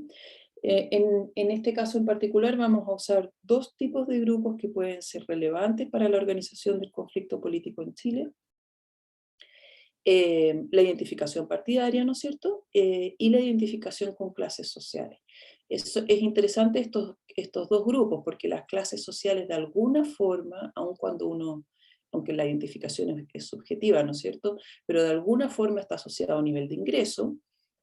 En este caso en particular vamos a usar dos tipos de grupos que pueden ser relevantes para la organización del conflicto político en Chile. La identificación partidaria, ¿no es cierto?, y la identificación con clases sociales. Es interesante estos dos grupos, porque las clases sociales de alguna forma, aunque la identificación es subjetiva, ¿no es cierto?, pero de alguna forma está asociada a un nivel de ingreso,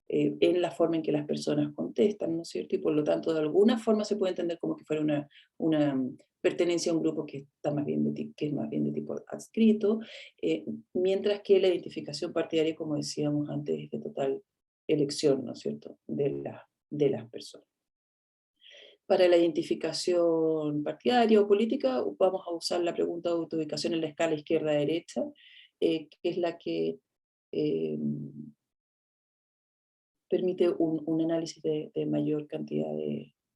en la forma en que las personas contestan, ¿no es cierto?, y por lo tanto de alguna forma se puede entender como que fuera una pertenencia a un grupo que es más bien de tipo adscrito, mientras que la identificación partidaria, como decíamos antes, es de total elección, ¿no es cierto?, de las personas. Para la identificación partidaria o política vamos a usar la pregunta de autoubicación en la escala izquierda-derecha, que es la que permite un análisis de mayor cantidad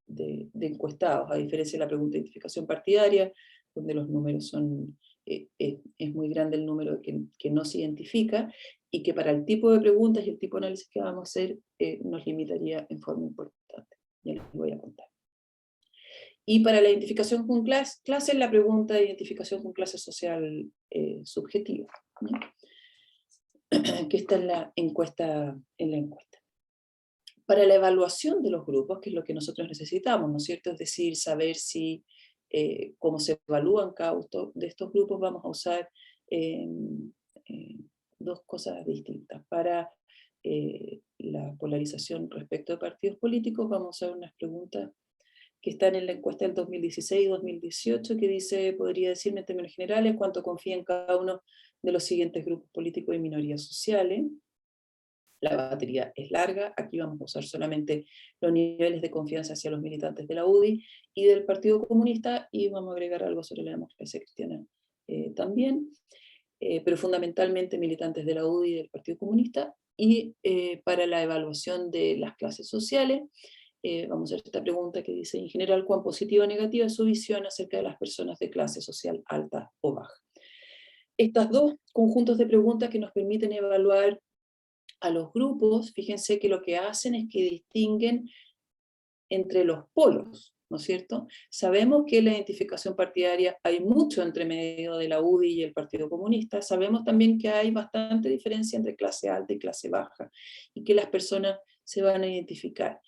de encuestados, a diferencia de la pregunta de identificación partidaria, donde los números son, es muy grande el número que no se identifica, y que para el tipo de preguntas y el tipo de análisis que vamos a hacer nos limitaría en forma importante. Ya les voy a contar. Y para la identificación con clase, la pregunta de identificación con clase social subjetiva, ¿no? Que está en la encuesta. Para la evaluación de los grupos, que es lo que nosotros necesitamos, ¿no es cierto? Es decir, saber si, cómo se evalúan cada uno de estos grupos, vamos a usar dos cosas distintas. Para la polarización respecto de partidos políticos, vamos a usar unas preguntas que están en la encuesta del 2016 y 2018, que dice, podría decirme en términos generales, cuánto confía en cada uno de los siguientes grupos políticos y minorías sociales. La batería es larga, aquí vamos a usar solamente los niveles de confianza hacia los militantes de la UDI y del Partido Comunista, y vamos a agregar algo sobre la democracia cristiana también, pero fundamentalmente militantes de la UDI y del Partido Comunista. Y para la evaluación de las clases sociales, vamos a hacer esta pregunta que dice, en general, ¿cuán positiva o negativa es su visión acerca de las personas de clase social alta o baja? Estos dos conjuntos de preguntas que nos permiten evaluar a los grupos, fíjense que lo que hacen es que distinguen entre los polos, ¿no es cierto? Sabemos que en la identificación partidaria hay mucho entre medio de la UDI y el Partido Comunista, sabemos también que hay bastante diferencia entre clase alta y clase baja, y que las personas se van a identificar.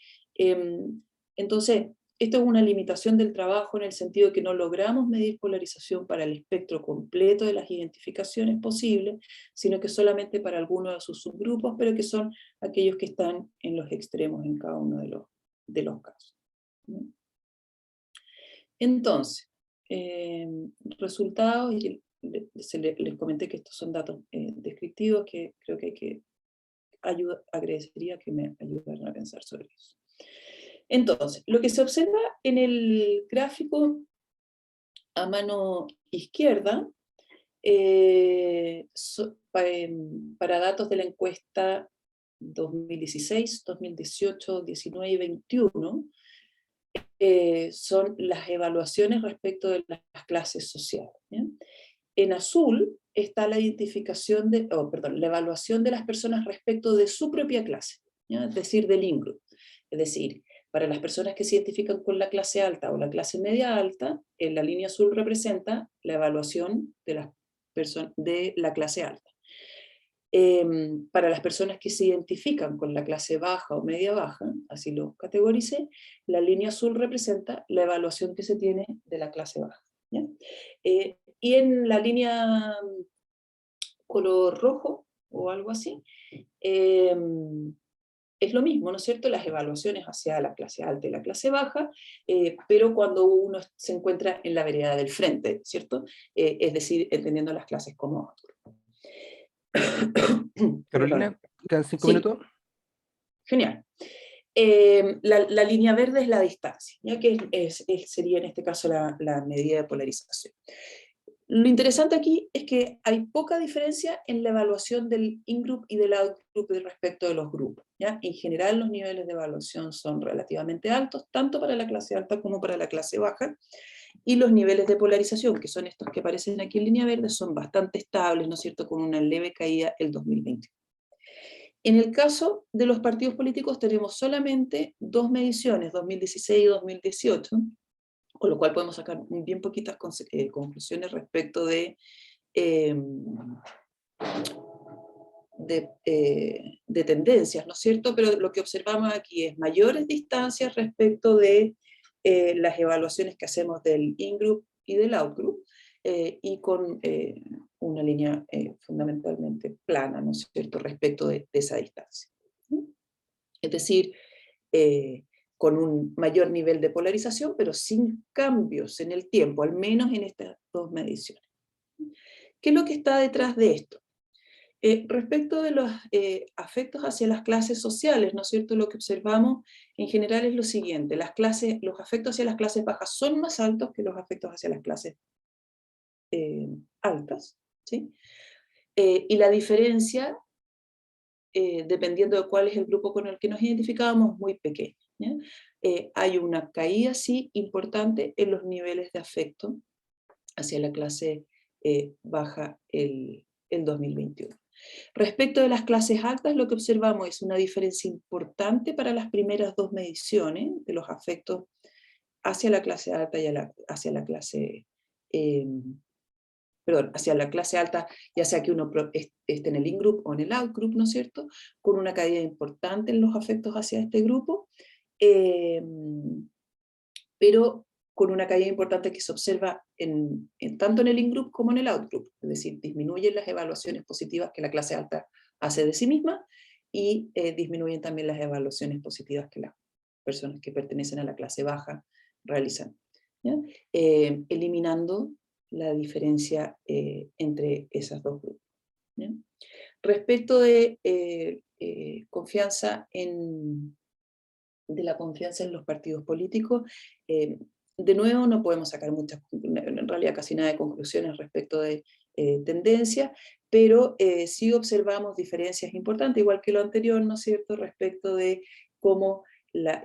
Entonces, esto es una limitación del trabajo en el sentido de que no logramos medir polarización para el espectro completo de las identificaciones posibles, sino que solamente para algunos de sus subgrupos, pero que son aquellos que están en los extremos en cada uno de los casos. Entonces, resultados, y les comenté que estos son datos descriptivos que creo que agradecería que me ayudaran a pensar sobre eso. Entonces, lo que se observa en el gráfico a mano izquierda, para datos de la encuesta 2016, 2018, 19 y 21, son las evaluaciones respecto de las clases sociales. ¿Bien? En azul está la identificación la evaluación de las personas respecto de su propia clase, ¿ya? Es decir, del in-group. Es decir, para las personas que se identifican con la clase alta o la clase media alta, en la línea azul representa la evaluación de la clase alta. Para las personas que se identifican con la clase baja o media baja, así lo categoricé, la línea azul representa la evaluación que se tiene de la clase baja, ¿ya? Y en la línea color rojo o algo así, es lo mismo, ¿no es cierto? Las evaluaciones hacia la clase alta y la clase baja, pero cuando uno se encuentra en la vereda del frente, ¿cierto? Es decir, entendiendo las clases como otro. Carolina, ¿quedan 5 Sí. minutos? Genial. La línea verde es la distancia, ¿ya? Que sería en este caso la medida de polarización. Lo interesante aquí es que hay poca diferencia en la evaluación del in-group y del out-group respecto de los grupos, ¿ya? En general los niveles de evaluación son relativamente altos, tanto para la clase alta como para la clase baja, y los niveles de polarización, que son estos que aparecen aquí en línea verde, son bastante estables, ¿no es cierto?, con una leve caída el 2020. En el caso de los partidos políticos tenemos solamente dos mediciones, 2016 y 2018, con lo cual podemos sacar bien poquitas conclusiones respecto de tendencias, ¿no es cierto? Pero lo que observamos aquí es mayores distancias respecto de las evaluaciones que hacemos del in-group y del out-group, y con una línea fundamentalmente plana, ¿no es cierto?, respecto de esa distancia. Es decir, con un mayor nivel de polarización, pero sin cambios en el tiempo, al menos en estas dos mediciones. ¿Qué es lo que está detrás de esto? Respecto de los afectos hacia las clases sociales, ¿no es cierto? Lo que observamos en general es lo siguiente: los afectos hacia las clases bajas son más altos que los afectos hacia las clases altas, ¿sí? Y la diferencia, dependiendo de cuál es el grupo con el que nos identificábamos, es muy pequeña, ¿ya? Hay una caída, sí, importante en los niveles de afecto hacia la clase baja el 2021. Respecto de las clases altas, lo que observamos es una diferencia importante para las primeras dos mediciones de los afectos hacia la clase alta y hacia la clase, hacia la clase alta, ya sea que uno esté en el in-group o en el out-group, ¿no es cierto?, con una caída importante en los afectos hacia este grupo, pero con una caída importante que se observa tanto en el in-group como en el out-group, es decir, disminuyen las evaluaciones positivas que la clase alta hace de sí misma, y disminuyen también las evaluaciones positivas que las personas que pertenecen a la clase baja realizan, ¿ya? Eliminando la diferencia entre esos dos grupos, ¿ya? Respecto de la confianza en los partidos políticos, de nuevo no podemos sacar en realidad casi nada de conclusiones respecto de tendencias, pero sí observamos diferencias importantes, igual que lo anterior, ¿no es cierto?, respecto de cómo la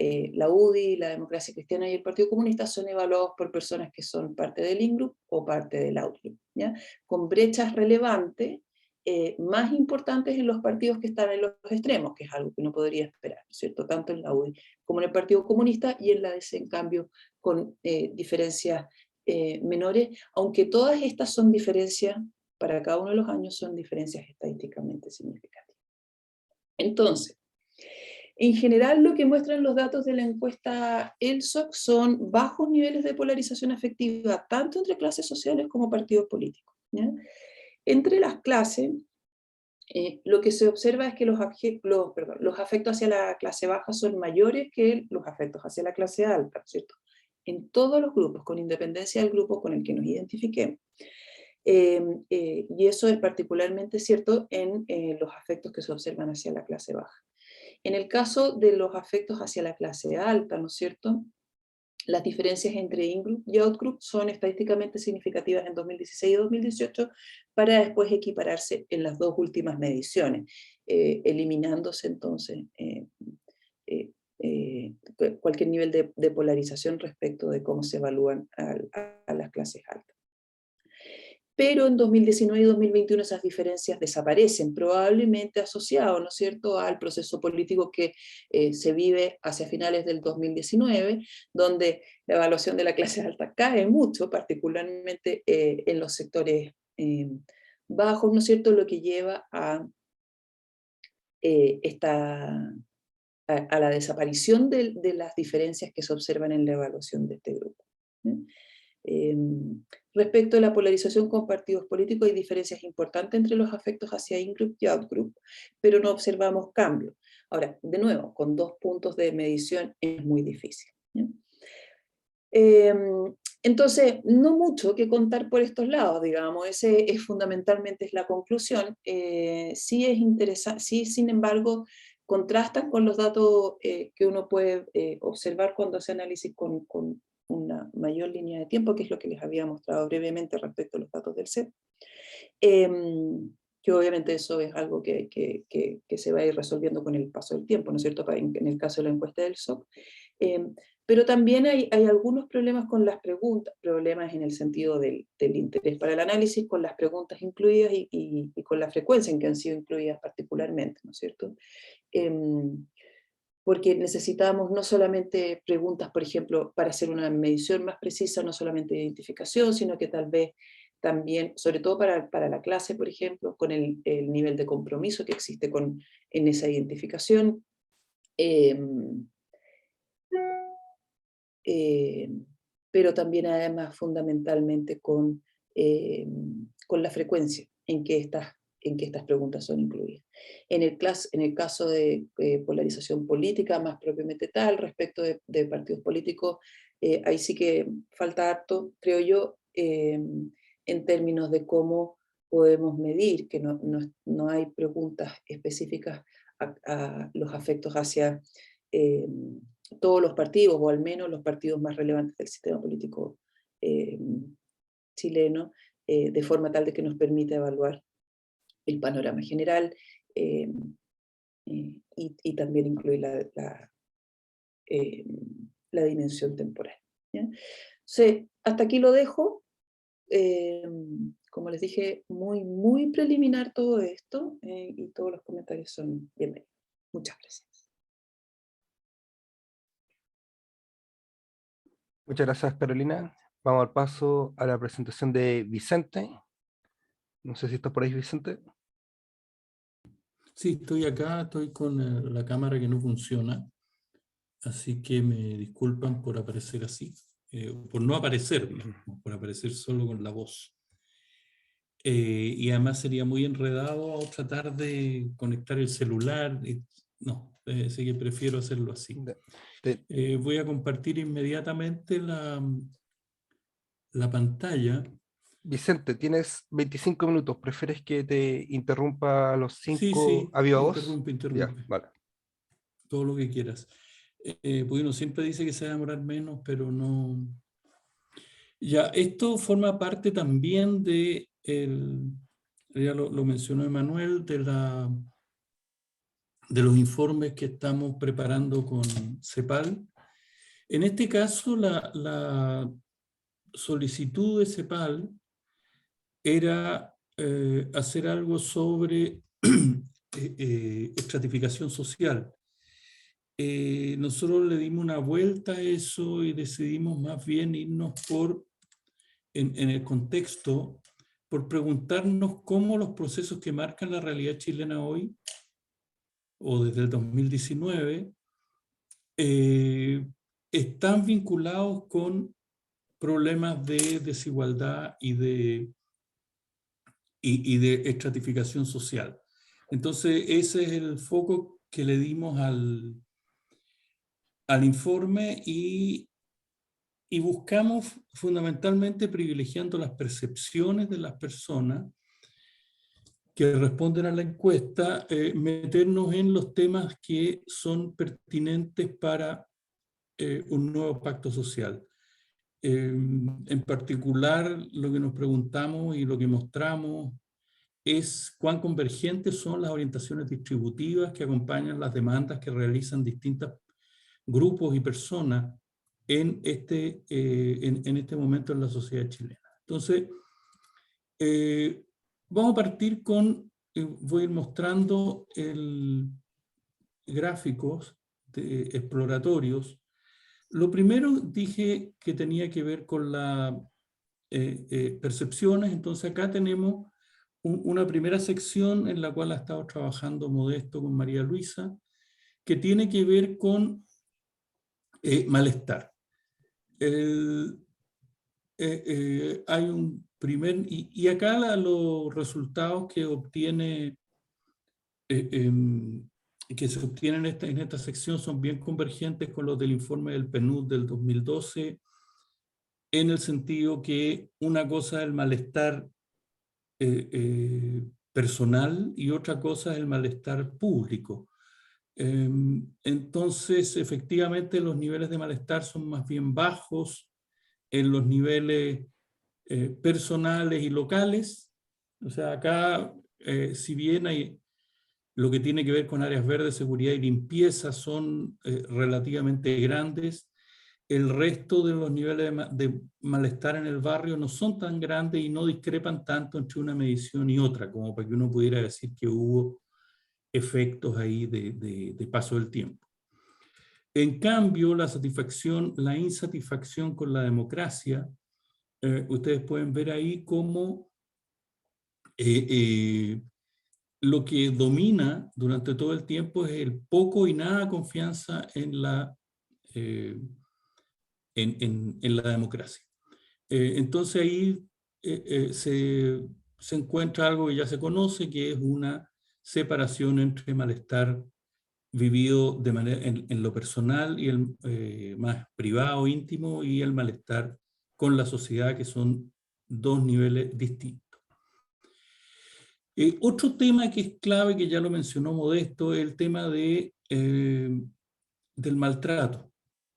UDI, la Democracia Cristiana y el Partido Comunista son evaluados por personas que son parte del in-group o parte del out-group, ¿ya? Con brechas relevantes, más importantes en los partidos que están en los extremos, que es algo que uno podría esperar, ¿no es cierto?, tanto en la UDI como en el Partido Comunista, y en la DC, en cambio, con diferencias menores, aunque todas estas son diferencias, para cada uno de los años son diferencias estadísticamente significativas. Entonces, en general lo que muestran los datos de la encuesta ELSOC son bajos niveles de polarización afectiva, tanto entre clases sociales como partidos políticos, ¿ya? Entre las clases, lo que se observa es que los afectos hacia la clase baja son mayores que los afectos hacia la clase alta, ¿cierto?, en todos los grupos, con independencia del grupo con el que nos identifiquemos. Y eso es particularmente cierto en los afectos que se observan hacia la clase baja. En el caso de los afectos hacia la clase alta, ¿no es cierto?, las diferencias entre in-group y out-group son estadísticamente significativas en 2016 y 2018, para después equipararse en las dos últimas mediciones, eliminándose entonces cualquier nivel de polarización respecto de cómo se evalúan a las clases altas. Pero en 2019 y 2021 esas diferencias desaparecen, probablemente asociado, ¿no es cierto?, al proceso político que se vive hacia finales del 2019, donde la evaluación de la clase alta cae mucho, particularmente en los sectores bajos, ¿no es cierto?, lo que lleva a la desaparición de las diferencias que se observan en la evaluación de este grupo, ¿sí? Respecto a la polarización con partidos políticos, hay diferencias importantes entre los afectos hacia in-group y out-group, pero no observamos cambios. Ahora, de nuevo, con 2 puntos de medición es muy difícil, ¿sí? Entonces, no mucho que contar por estos lados, digamos, ese es fundamentalmente la conclusión. Sí es interesante, sí, sin embargo, contrastan con los datos que uno puede observar cuando hace análisis con una mayor línea de tiempo, que es lo que les había mostrado brevemente respecto a los datos del CEP. Que obviamente eso es algo que se va a ir resolviendo con el paso del tiempo, ¿no es cierto?, en el caso de la encuesta del SOC. Pero también hay algunos problemas con las preguntas, problemas en el sentido del interés para el análisis, con las preguntas incluidas y con la frecuencia en que han sido incluidas particularmente, ¿no es cierto? Porque necesitamos no solamente preguntas, por ejemplo, para hacer una medición más precisa, no solamente de identificación, sino que tal vez también, sobre todo para la clase, por ejemplo, con el nivel de compromiso que existe en esa identificación, pero también además fundamentalmente con la frecuencia en que estas preguntas son incluidas. En el caso de polarización política, más propiamente tal, respecto de partidos políticos, ahí sí que falta harto, creo yo, en términos de cómo podemos medir, que no hay preguntas específicas a los afectos hacia todos los partidos, o al menos los partidos más relevantes del sistema político chileno, de forma tal de que nos permita evaluar el panorama general y también incluir la dimensión temporal, ¿ya? Entonces, hasta aquí lo dejo. Como les dije, muy preliminar todo esto, y todos los comentarios son bienvenidos. Muchas gracias. Muchas gracias, Carolina. Vamos al paso a la presentación de Vicente. No sé si estás por ahí, Vicente. Sí, estoy acá, estoy con la cámara que no funciona, así que me disculpan por aparecer así, por no aparecer, por aparecer solo con la voz. Y además sería muy enredado tratar de conectar el celular, no, así que prefiero hacerlo así. Voy a compartir inmediatamente la pantalla. Vicente, tienes 25 minutos. ¿Prefieres que te interrumpa a los 5 Sí, a viva voz? interrumpe. Ya, vale. Todo lo que quieras. Porque uno siempre dice que se va a demorar menos, pero no. Ya, esto forma parte también de, ya lo mencionó Emanuel, de los informes que estamos preparando con CEPAL. En este caso, la solicitud de CEPAL era hacer algo sobre estratificación social. Nosotros le dimos una vuelta a eso y decidimos más bien irnos en el contexto, por preguntarnos cómo los procesos que marcan la realidad chilena hoy, o desde el 2019, están vinculados con problemas de desigualdad y de estratificación social. Entonces, ese es el foco que le dimos al informe y buscamos fundamentalmente, privilegiando las percepciones de las personas que responden a la encuesta, meternos en los temas que son pertinentes para un nuevo pacto social. En particular, lo que nos preguntamos y lo que mostramos es cuán convergentes son las orientaciones distributivas que acompañan las demandas que realizan distintos grupos y personas en este momento en la sociedad chilena. Entonces, vamos a partir con, voy a ir mostrando gráficos exploratorios. Lo primero dije que tenía que ver con las percepciones. Entonces acá tenemos una primera sección en la cual ha estado trabajando Modesto con María Luisa, que tiene que ver con malestar. Hay un primer, y acá los resultados que obtiene, que se obtienen en esta sección son bien convergentes con los del informe del PNUD del 2012, en el sentido que una cosa es el malestar personal y otra cosa es el malestar público. Entonces, efectivamente, los niveles de malestar son más bien bajos en los niveles personales y locales. O sea, acá, si bien hay lo que tiene que ver con áreas verdes, seguridad y limpieza son relativamente grandes, el resto de los niveles de malestar en el barrio no son tan grandes y no discrepan tanto entre una medición y otra, como para que uno pudiera decir que hubo efectos ahí de paso del tiempo. En cambio, la insatisfacción con la democracia, ustedes pueden ver ahí cómo lo que domina durante todo el tiempo es el poco y nada confianza en la democracia. Entonces ahí se encuentra algo que ya se conoce, que es una separación entre malestar vivido de manera en lo personal y el más privado, íntimo, y el malestar con la sociedad, que son dos niveles distintos. Otro tema que es clave, que ya lo mencionó Modesto, es el tema del maltrato.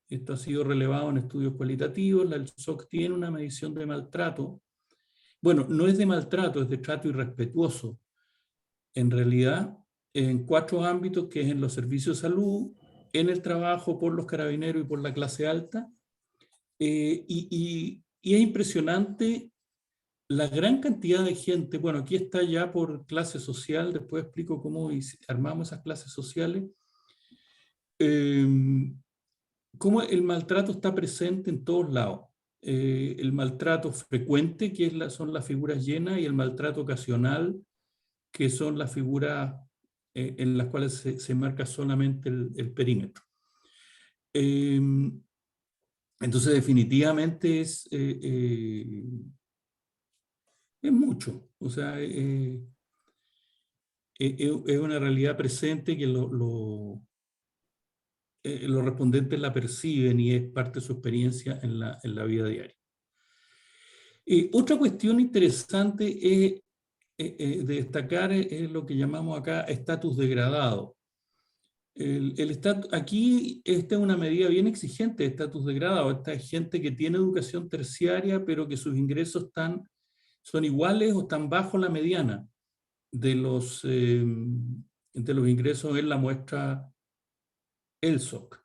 Esto ha sido relevado en estudios cualitativos. El SOC tiene una medición de maltrato. Bueno, no es de maltrato, es de trato irrespetuoso. En realidad, en 4 ámbitos, que es en los servicios de salud, en el trabajo por los carabineros y por la clase alta. Y es impresionante la gran cantidad de gente. Bueno, aquí está ya por clase social, después explico cómo armamos esas clases sociales. Cómo el maltrato está presente en todos lados. El maltrato frecuente, que son las figuras llenas, y el maltrato ocasional, que son las figuras en las cuales se marca solamente el perímetro. Entonces, definitivamente es mucho. O sea, es una realidad presente que los respondentes la perciben y es parte de su experiencia en la vida diaria. Otra cuestión interesante de destacar es lo que llamamos acá estatus degradado. Aquí esta es una medida bien exigente de estatus degradado. Esta es gente que tiene educación terciaria, pero que sus ingresos son iguales o están bajo la mediana de los ingresos en la muestra ELSOC.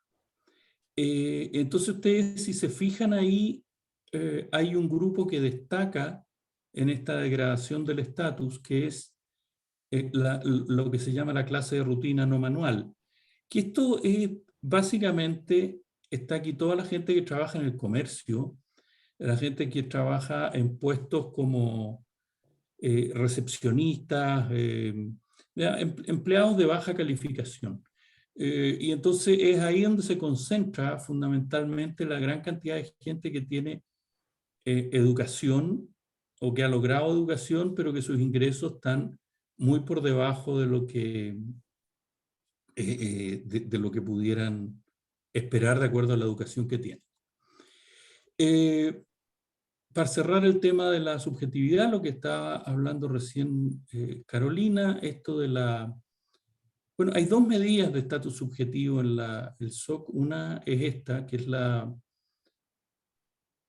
Entonces ustedes, si se fijan ahí, hay un grupo que destaca en esta degradación del estatus, que es lo que se llama la clase de rutina no manual. Que esto es básicamente, está aquí toda la gente que trabaja en el comercio, la gente que trabaja en puestos como recepcionistas, empleados de baja calificación. Y entonces es ahí donde se concentra fundamentalmente la gran cantidad de gente que tiene educación o que ha logrado educación, pero que sus ingresos están muy por debajo de lo que, de lo que pudieran esperar de acuerdo a la educación que tienen. Para cerrar el tema de la subjetividad, lo que estaba hablando recién Carolina, esto de la... Bueno, hay 2 medidas de estatus subjetivo en el SOC. Una es esta, que es la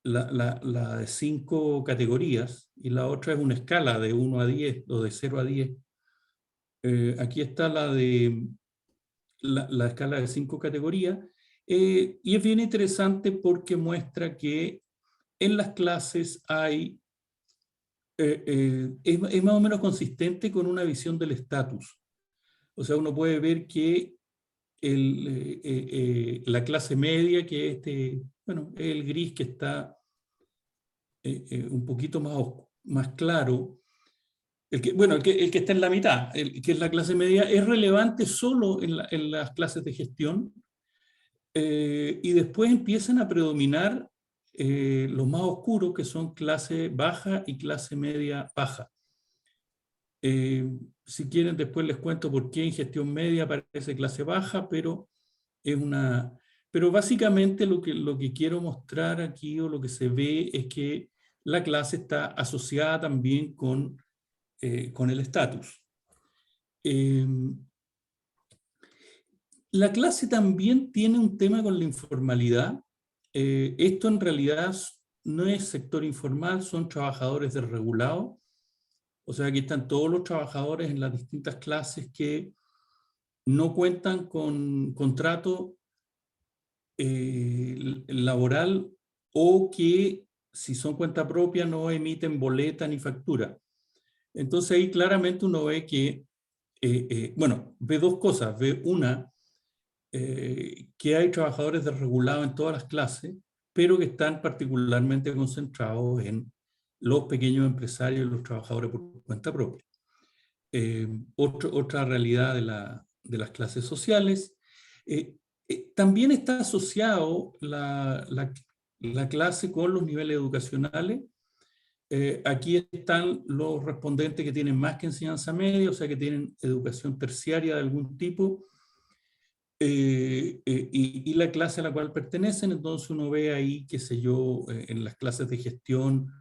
de 5 categorías, y la otra es una escala de 1 a 10 o de 0 a 10. Aquí está la escala de 5 categorías, y es bien interesante porque muestra que en las clases hay, es más o menos consistente con una visión del estatus. O sea, uno puede ver que la clase media, que es el gris que está un poquito más claro, el que está en la mitad, que es la clase media, es relevante solo en las clases de gestión, y después empiezan a predominar los más oscuros, que son clase baja y clase media baja. Si quieren, después les cuento por qué en gestión media aparece clase baja, pero básicamente lo que quiero mostrar aquí, o lo que se ve, es que la clase está asociada también con el estatus. La clase también tiene un tema con la informalidad. Esto en realidad no es sector informal, son trabajadores desregulados. O sea, aquí están todos los trabajadores en las distintas clases que no cuentan con contrato laboral, o que, si son cuenta propia, no emiten boleta ni factura. Entonces ahí claramente uno ve que, ve 2 cosas. Ve una, que hay trabajadores desregulados en todas las clases, pero que están particularmente concentrados en los pequeños empresarios y los trabajadores por cuenta propia. Otra realidad de las clases sociales. También está asociado la clase con los niveles educacionales. Aquí están los respondentes que tienen más que enseñanza media, o sea, que tienen educación terciaria de algún tipo, y la clase a la cual pertenecen. Entonces uno ve ahí, qué sé yo, en las clases de gestión,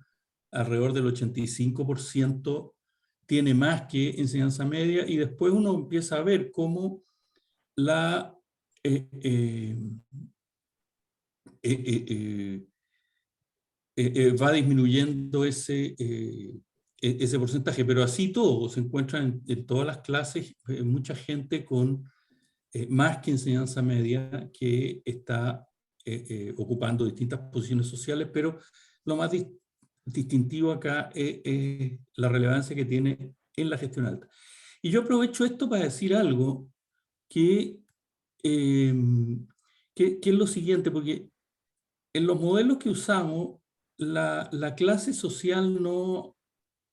alrededor del 85% tiene más que enseñanza media, y después uno empieza a ver cómo la va disminuyendo ese porcentaje, pero así todo, se encuentra en todas las clases mucha gente con más que enseñanza media que está ocupando distintas posiciones sociales, pero lo más distintivo acá es la relevancia que tiene en la gestión alta. Y yo aprovecho esto para decir algo que es lo siguiente, porque en los modelos que usamos, la clase social no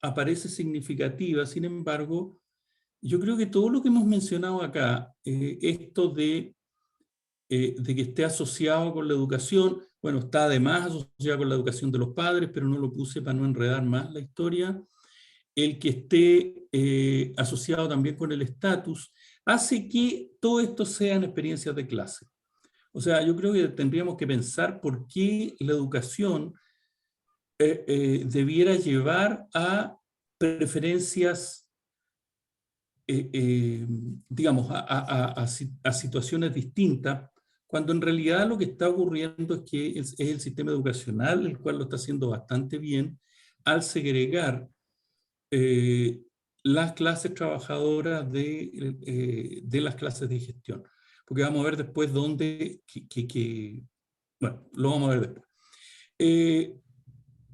aparece significativa. Sin embargo, yo creo que todo lo que hemos mencionado acá, esto de que esté asociado con la educación, bueno, está además asociado con la educación de los padres, pero no lo puse para no enredar más la historia, el que esté asociado también con el estatus, hace que todo esto sean experiencias de clase. O sea, yo creo que tendríamos que pensar por qué la educación debiera llevar a preferencias, digamos, a situaciones distintas, cuando en realidad lo que está ocurriendo es que es el sistema educacional el cual lo está haciendo bastante bien al segregar las clases trabajadoras de las clases de gestión. Porque vamos a ver después dónde, bueno, lo vamos a ver después.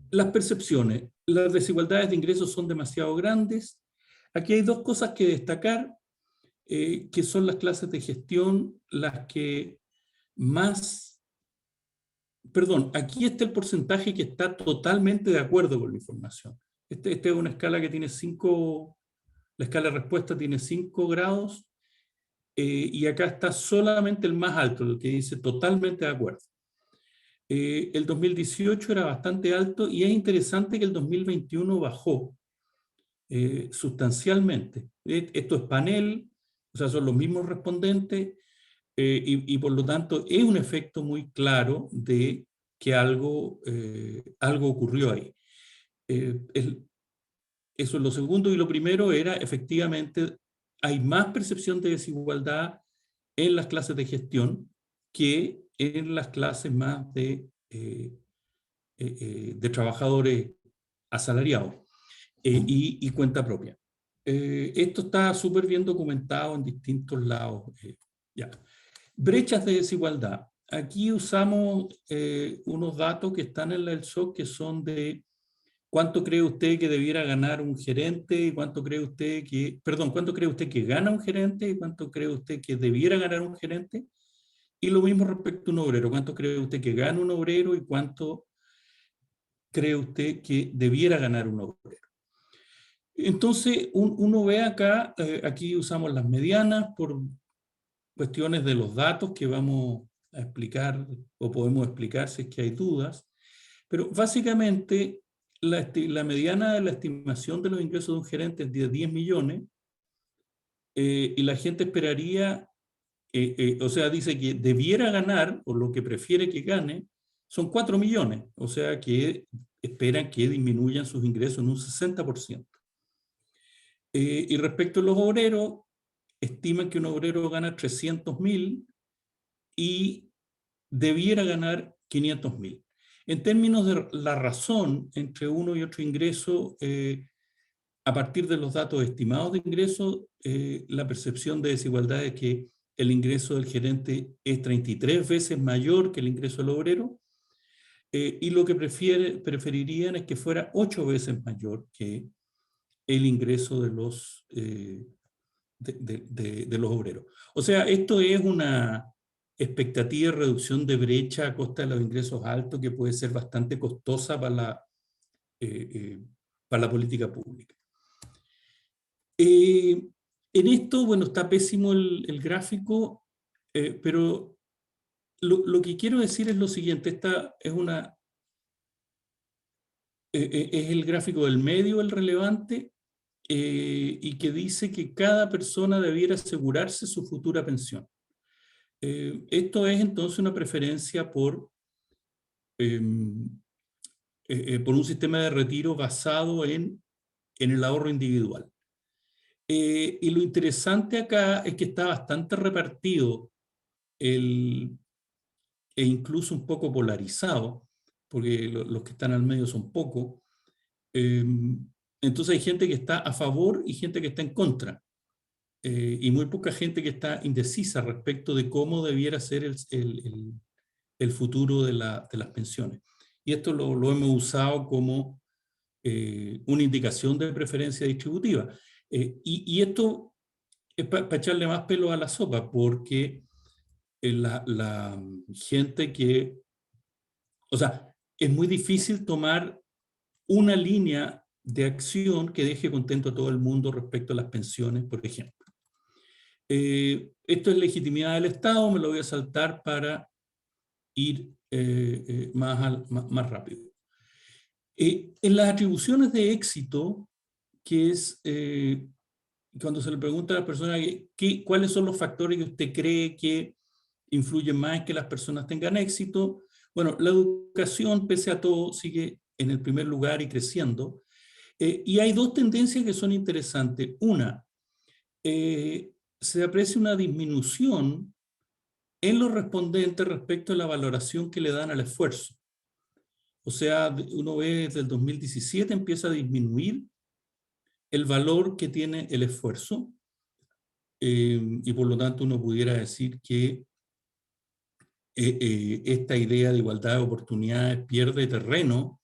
Las percepciones, las desigualdades de ingresos son demasiado grandes. Aquí hay dos cosas que destacar, que son las clases de gestión, las que más, perdón, aquí está el porcentaje que está totalmente de acuerdo con la información. Esta es una escala que tiene 5, la escala de respuesta tiene 5 grados, y acá está solamente el más alto, el que dice totalmente de acuerdo. El 2018 era bastante alto, y es interesante que el 2021 bajó sustancialmente. Esto es panel, o sea, son los mismos respondentes, y por lo tanto es un efecto muy claro de que algo ocurrió ahí. Eso es lo segundo, y lo primero era, efectivamente, hay más percepción de desigualdad en las clases de gestión que en las clases más de trabajadores asalariados y cuenta propia. Esto está súper bien documentado en distintos lados. Ya. Brechas de desigualdad. Aquí usamos unos datos que están en la ELSOC, que son de cuánto cree usted que debiera ganar un gerente, y cuánto cree usted que, perdón, cuánto cree usted que gana un gerente, y cuánto cree usted que debiera ganar un gerente. Y lo mismo respecto a un obrero. ¿Cuánto cree usted que gana un obrero y cuánto cree usted que debiera ganar un obrero? Entonces, uno ve acá, aquí usamos las medianas por cuestiones de los datos que vamos a explicar, o podemos explicar si es que hay dudas, pero básicamente la mediana de la estimación de los ingresos de un gerente es de 10 millones, y la gente esperaría, o sea, dice que debiera ganar, o lo que prefiere que gane, son 4 millones, o sea que esperan que disminuyan sus ingresos en un 60%. Y respecto a los obreros, estiman que un obrero gana 300.000 y debiera ganar 500.000. En términos de la razón entre uno y otro ingreso, a partir de los datos estimados de ingreso, la percepción de desigualdad es que el ingreso del gerente es 33 veces mayor que el ingreso del obrero, y lo que preferirían es que fuera 8 veces mayor que el ingreso de los obreros. O sea, esto es una expectativa de reducción de brecha a costa de los ingresos altos que puede ser bastante costosa para la política pública. En esto, bueno, está pésimo el gráfico, pero lo que quiero decir es lo siguiente. Esta es es el gráfico del medio, el relevante, y que dice que cada persona debiera asegurarse su futura pensión. Esto es entonces una preferencia por un sistema de retiro basado en en el ahorro individual. Y lo interesante acá es que está bastante repartido e incluso un poco polarizado, porque los que están al medio son pocos. Entonces hay gente que está a favor y gente que está en contra. Y muy poca gente que está indecisa respecto de cómo debiera ser el futuro de las pensiones. Y esto lo hemos usado como una indicación de preferencia distributiva. Y esto es para echarle más pelo a la sopa, porque la gente que... O sea, es muy difícil tomar una línea de acción que deje contento a todo el mundo respecto a las pensiones, por ejemplo. Esto es legitimidad del Estado, me lo voy a saltar para ir más rápido. En las atribuciones de éxito, que es cuando se le pregunta a la persona cuáles son los factores que usted cree que influyen más en que las personas tengan éxito, bueno, la educación, pese a todo, sigue en el primer lugar y creciendo. Y hay dos tendencias que son interesantes. Una, se aprecia una disminución en los respondentes respecto a la valoración que le dan al esfuerzo. O sea, uno ve desde el 2017 empieza a disminuir el valor que tiene el esfuerzo, y por lo tanto uno pudiera decir que esta idea de igualdad de oportunidades pierde terreno,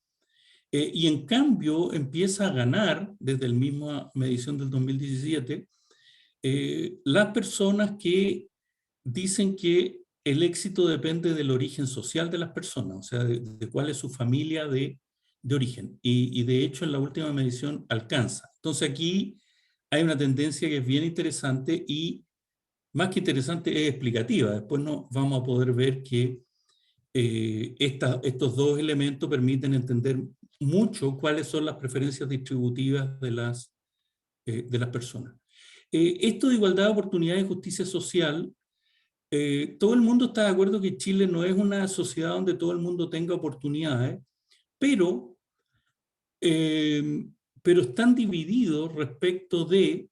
y en cambio empieza a ganar, desde la misma medición del 2017, las personas que dicen que el éxito depende del origen social de las personas, o sea, de cuál es su familia de origen. Y de hecho en la última medición alcanza. Entonces aquí hay una tendencia que es bien interesante y más que interesante es explicativa. Después vamos a poder ver que estos dos elementos permiten entender mucho cuáles son las preferencias distributivas de las personas. Esto de igualdad de oportunidades y justicia social, todo el mundo está de acuerdo que Chile no es una sociedad donde todo el mundo tenga oportunidades, pero están divididos respecto de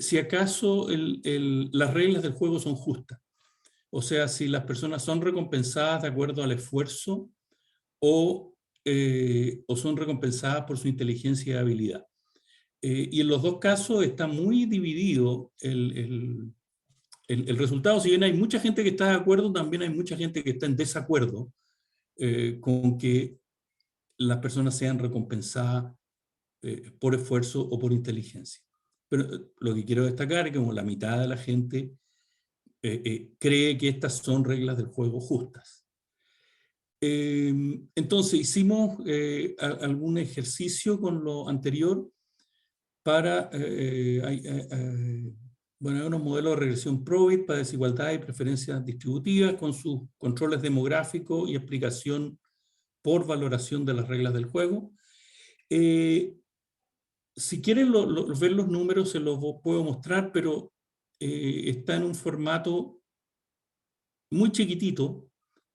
si acaso las reglas del juego son justas. O sea, si las personas son recompensadas de acuerdo al esfuerzo o son recompensadas por su inteligencia y habilidad. Y en los dos casos está muy dividido el resultado. Si bien hay mucha gente que está de acuerdo, también hay mucha gente que está en desacuerdo con que las personas sean recompensadas por esfuerzo o por inteligencia. Pero lo que quiero destacar es que como la mitad de la gente cree que estas son reglas del juego justas. Entonces hicimos algún ejercicio con lo anterior para, bueno, hay unos modelos de regresión Probit para desigualdad y preferencias distributivas con sus controles demográficos y explicación por valoración de las reglas del juego. Si quieren ver los números se los puedo mostrar, pero está en un formato muy chiquitito,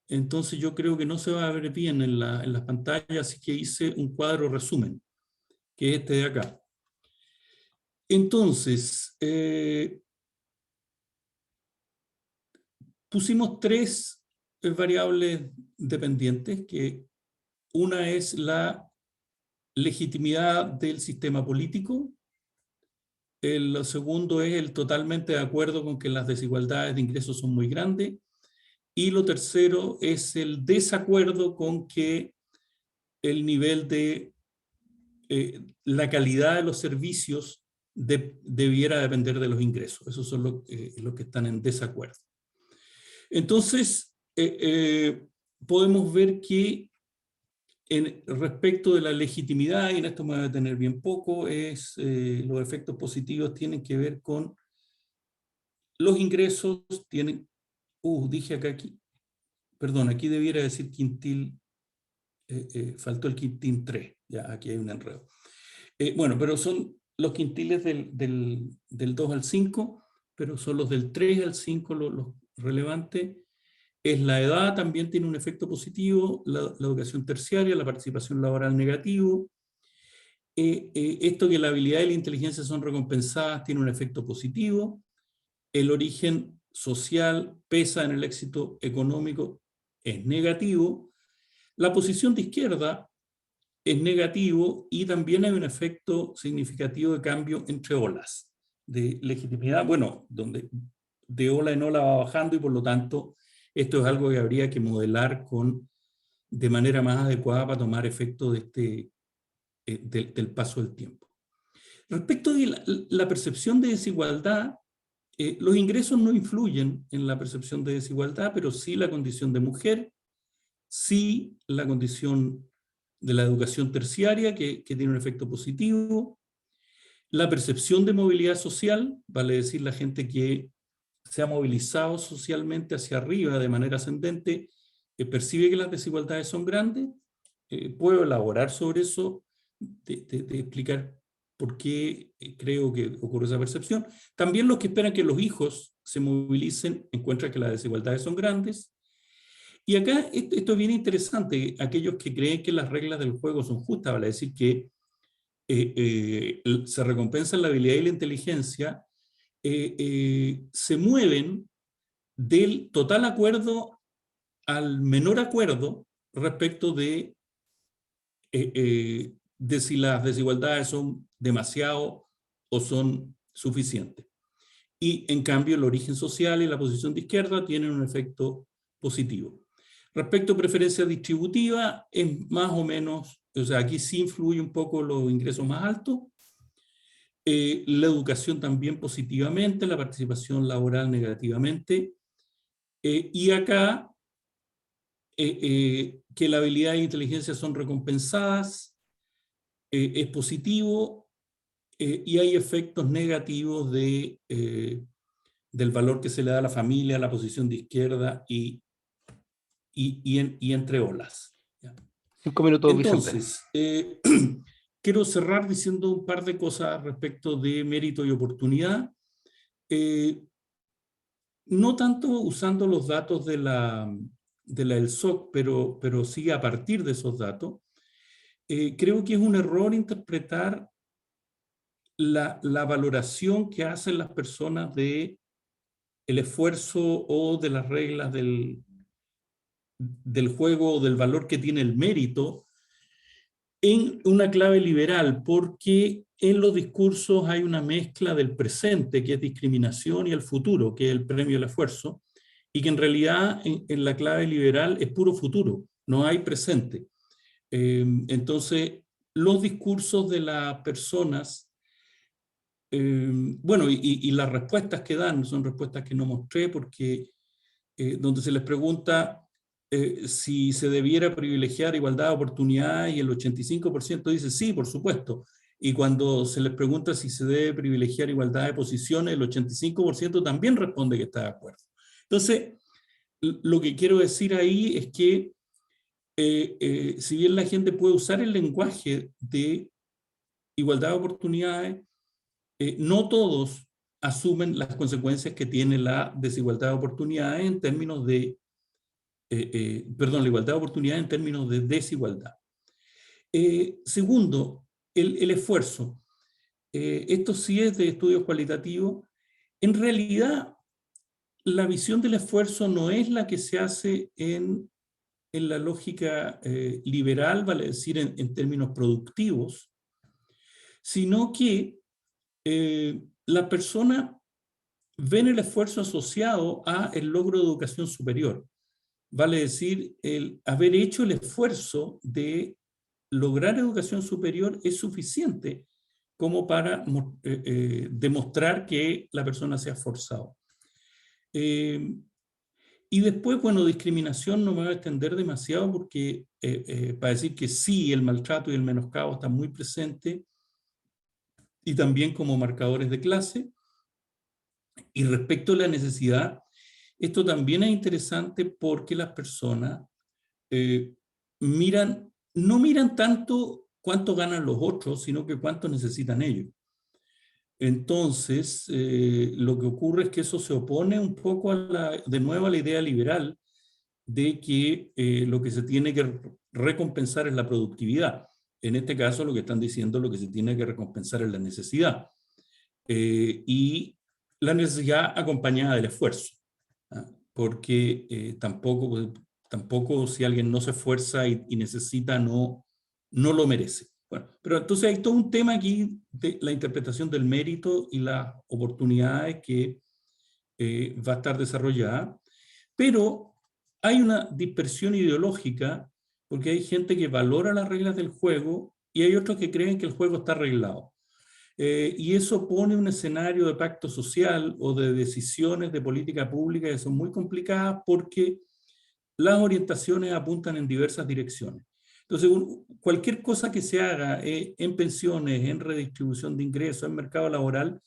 entonces yo creo que no se va a ver bien en las pantallas, así que hice un cuadro resumen, que es este de acá. Entonces, pusimos tres variables dependientes, que una es la legitimidad del sistema político, el segundo es el totalmente de acuerdo con que las desigualdades de ingresos son muy grandes, y lo tercero es el desacuerdo con que el nivel de la calidad de los servicios debiera depender de los ingresos. Esos son los que están en desacuerdo. Entonces, podemos ver que respecto de la legitimidad, y en esto me voy a detener bien poco, los efectos positivos tienen que ver con los ingresos, dije aquí, perdón, aquí debiera decir quintil, faltó el quintil 3, ya aquí hay un enredo. Bueno, pero son los quintiles del 2 al 5, pero son los del 3 al 5 los relevantes. Es la edad, también tiene un efecto positivo, la educación terciaria, la participación laboral negativo, esto que la habilidad y la inteligencia son recompensadas tiene un efecto positivo, el origen social pesa en el éxito económico, es negativo, la posición de izquierda es negativo y también hay un efecto significativo de cambio entre olas de legitimidad, bueno, donde de ola en ola va bajando y por lo tanto esto es algo que habría que modelar de manera más adecuada para tomar efecto de del paso del tiempo. Respecto de la percepción de desigualdad, los ingresos no influyen en la percepción de desigualdad, pero sí la condición de mujer, sí la condición de la educación terciaria, que tiene un efecto positivo, la percepción de movilidad social, vale decir la gente que se ha movilizado socialmente hacia arriba de manera ascendente, percibe que las desigualdades son grandes. Puedo elaborar sobre eso, de explicar por qué creo que ocurre esa percepción. También los que esperan que los hijos se movilicen encuentran que las desigualdades son grandes. Y acá esto es bien interesante, aquellos que creen que las reglas del juego son justas, vale decir que se recompensan la habilidad y la inteligencia, se mueven del total acuerdo al menor acuerdo respecto de si las desigualdades son demasiado o son suficientes. Y en cambio el origen social y la posición de izquierda tienen un efecto positivo. Respecto a preferencia distributiva, es más o menos, o sea, aquí sí influye un poco los ingresos más altos, la educación también positivamente, la participación laboral negativamente, y acá que la habilidad e inteligencia son recompensadas, es positivo, y hay efectos negativos del valor que se le da a la familia, a la posición de izquierda y entre olas. 5 minutos, Vicente. Entonces, quiero cerrar diciendo un par de cosas respecto de mérito y oportunidad. No tanto usando los datos de la ELSOC, pero sí a partir de esos datos. Creo que es un error interpretar la valoración que hacen las personas de el esfuerzo o de las reglas del juego o del valor que tiene el mérito en una clave liberal, porque en los discursos hay una mezcla del presente, que es discriminación, y el futuro, que es el premio al esfuerzo, y que en realidad en la clave liberal es puro futuro, no hay presente. Entonces, los discursos de las personas, bueno, y las respuestas que dan son respuestas que no mostré, porque donde se les pregunta si se debiera privilegiar igualdad de oportunidades, y el 85% dice sí, por supuesto. Y cuando se les pregunta si se debe privilegiar igualdad de posiciones, el 85% también responde que está de acuerdo. Entonces, lo que quiero decir ahí es que si bien la gente puede usar el lenguaje de igualdad de oportunidades, no todos asumen las consecuencias que tiene la desigualdad de oportunidades en términos de, la igualdad de oportunidades en términos de desigualdad. Segundo, el esfuerzo. Esto sí es de estudios cualitativos. En realidad, la visión del esfuerzo no es la que se hace en la lógica liberal, vale decir, en términos productivos, sino que la persona ven el esfuerzo asociado a el logro de educación superior. Vale decir, el haber hecho el esfuerzo de lograr educación superior es suficiente como para demostrar que la persona se ha esforzado. Y después, bueno, discriminación no me voy a extender demasiado porque para decir que sí, el maltrato y el menoscabo están muy presentes, y también como marcadores de clase. Y respecto a la necesidad, esto también es interesante porque las personas no miran tanto cuánto ganan los otros, sino que cuánto necesitan ellos. Entonces, lo que ocurre es que eso se opone un poco de nuevo a la idea liberal de que lo que se tiene que recompensar es la productividad. en este caso lo que están diciendo, lo que se tiene que recompensar es la necesidad. Y la necesidad acompañada del esfuerzo. ¿Ah? Porque tampoco si alguien no se esfuerza y necesita, no lo merece. Bueno, pero entonces hay todo un tema aquí de la interpretación del mérito y las oportunidades que va a estar desarrollada, pero hay una dispersión ideológica porque hay gente que valora las reglas del juego y hay otros que creen que el juego está arreglado. Y eso pone un escenario de pacto social o de decisiones de política pública que son muy complicadas porque las orientaciones apuntan en diversas direcciones. Entonces, cualquier cosa que se haga en pensiones, en redistribución de ingresos, en mercado laboral,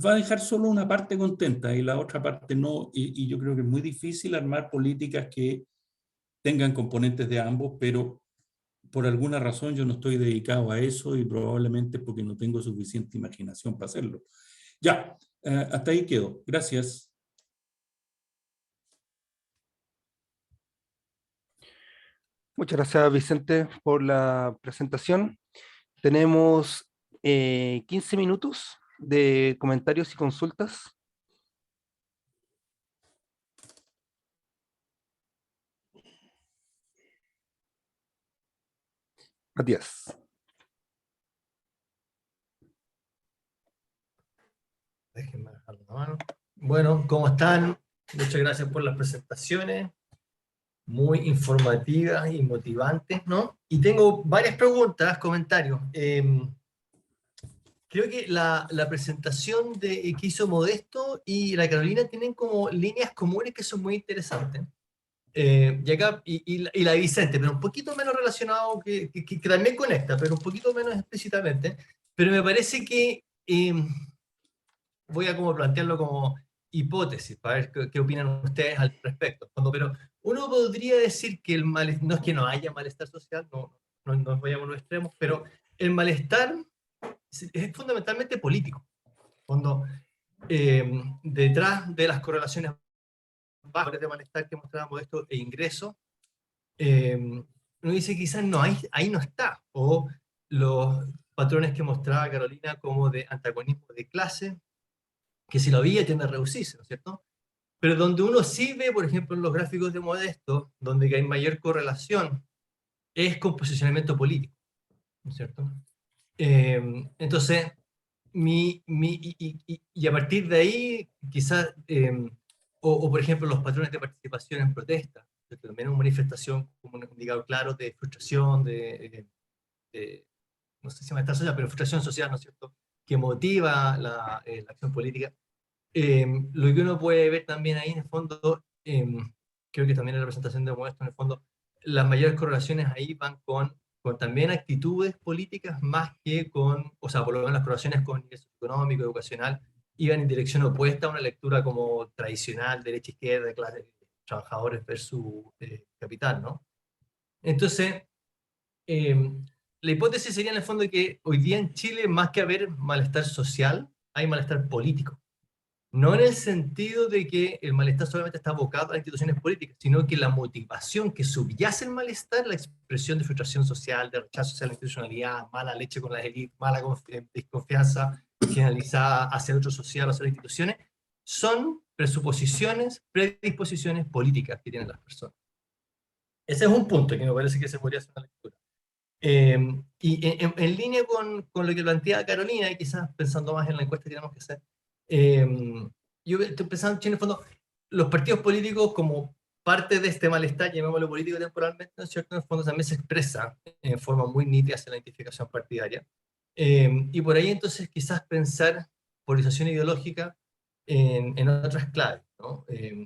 va a dejar solo una parte contenta y la otra parte no. Y yo creo que es muy difícil armar políticas que tengan componentes de ambos, pero por alguna razón yo no estoy dedicado a eso y probablemente porque no tengo suficiente imaginación para hacerlo. Ya, hasta ahí quedo. Gracias. Muchas gracias, Vicente, por la presentación. Tenemos 15 minutos de comentarios y consultas. Matías. Déjenme bajar la mano. Bueno, ¿cómo están? Muchas gracias por las presentaciones, muy informativas y motivantes, ¿no? Y tengo varias preguntas, comentarios. Creo que la presentación que hizo Modesto y la Carolina tienen como líneas comunes que son muy interesantes. Y la de Vicente, pero un poquito menos relacionado, que también conecta, pero un poquito menos explícitamente. Pero me parece que voy a como plantearlo como hipótesis, para ver qué opinan ustedes al respecto. Pero uno podría decir que no es que no haya malestar social, no nos vayamos a los extremos, pero el malestar es fundamentalmente político. Cuando detrás de las correlaciones bajas de malestar que mostrábamos esto e ingreso, uno dice quizás no, ahí no está. O los patrones que mostraba Carolina como de antagonismo de clase, que si lo había tiende a reducirse, ¿no es cierto? Pero donde uno sí ve, por ejemplo, en los gráficos de Modesto, donde hay mayor correlación, es con posicionamiento político, ¿no es cierto? Entonces, y a partir de ahí, quizás, o por ejemplo, los patrones de participación en protestas, también una manifestación como un indicador claro de frustración, no sé si malestar social, pero frustración social, ¿no es cierto?, que motiva la acción política. Lo que uno puede ver también ahí, en el fondo, creo que también en la presentación de Modesto, en el fondo, las mayores correlaciones ahí van con también actitudes políticas más que con, o sea, por lo menos las correlaciones con ingreso económico, educacional, iban en dirección opuesta a una lectura como tradicional, derecha-izquierda, clase trabajadores versus capital, ¿no? Entonces, la hipótesis sería en el fondo que hoy día en Chile, más que haber malestar social, hay malestar político. No en el sentido de que el malestar solamente está abocado a las instituciones políticas, sino que la motivación que subyace el malestar, la expresión de frustración social, de rechazo hacia la institucionalidad, mala leche con las élites, mala desconfianza generalizada hacia el otro social, hacia las instituciones, son presuposiciones, predisposiciones políticas que tienen las personas. Ese es un punto que me parece que se podría hacer una lectura. Y en línea con lo que plantea Carolina, y quizás pensando más en la encuesta que tenemos que hacer, yo estoy pensando, en el fondo, los partidos políticos como parte de este malestar, llamémoslo político temporalmente, ¿no es cierto?, en el fondo también se expresa en forma muy nítida hacia la identificación partidaria. Y por ahí entonces quizás pensar polarización ideológica en otras claves, ¿no?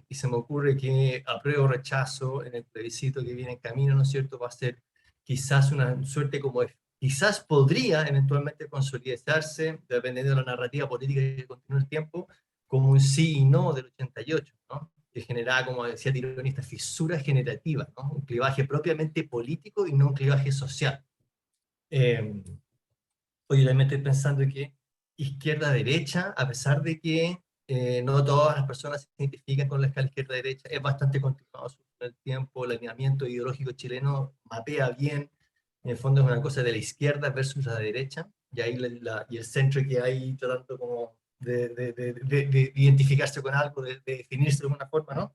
Y se me ocurre que apruebo o rechazo en el plebiscito que viene en camino, ¿no es cierto?, va a ser quizás una suerte como de, quizás podría eventualmente consolidarse, dependiendo de la narrativa política que continúe el tiempo, como un sí y no del 88, ¿no?, que generaba, como decía Tironista, fisuras generativas, ¿no?, un clivaje propiamente político y no un clivaje social. Hoy también estoy pensando que izquierda-derecha, a pesar de que no todas las personas se identifican con la escala izquierda-derecha, es bastante continuado en el tiempo, el alineamiento ideológico chileno mapea bien en el fondo es una cosa de la izquierda versus la derecha, y ahí y el centro que hay tratando como de identificarse con algo, de definirse de alguna forma, ¿no?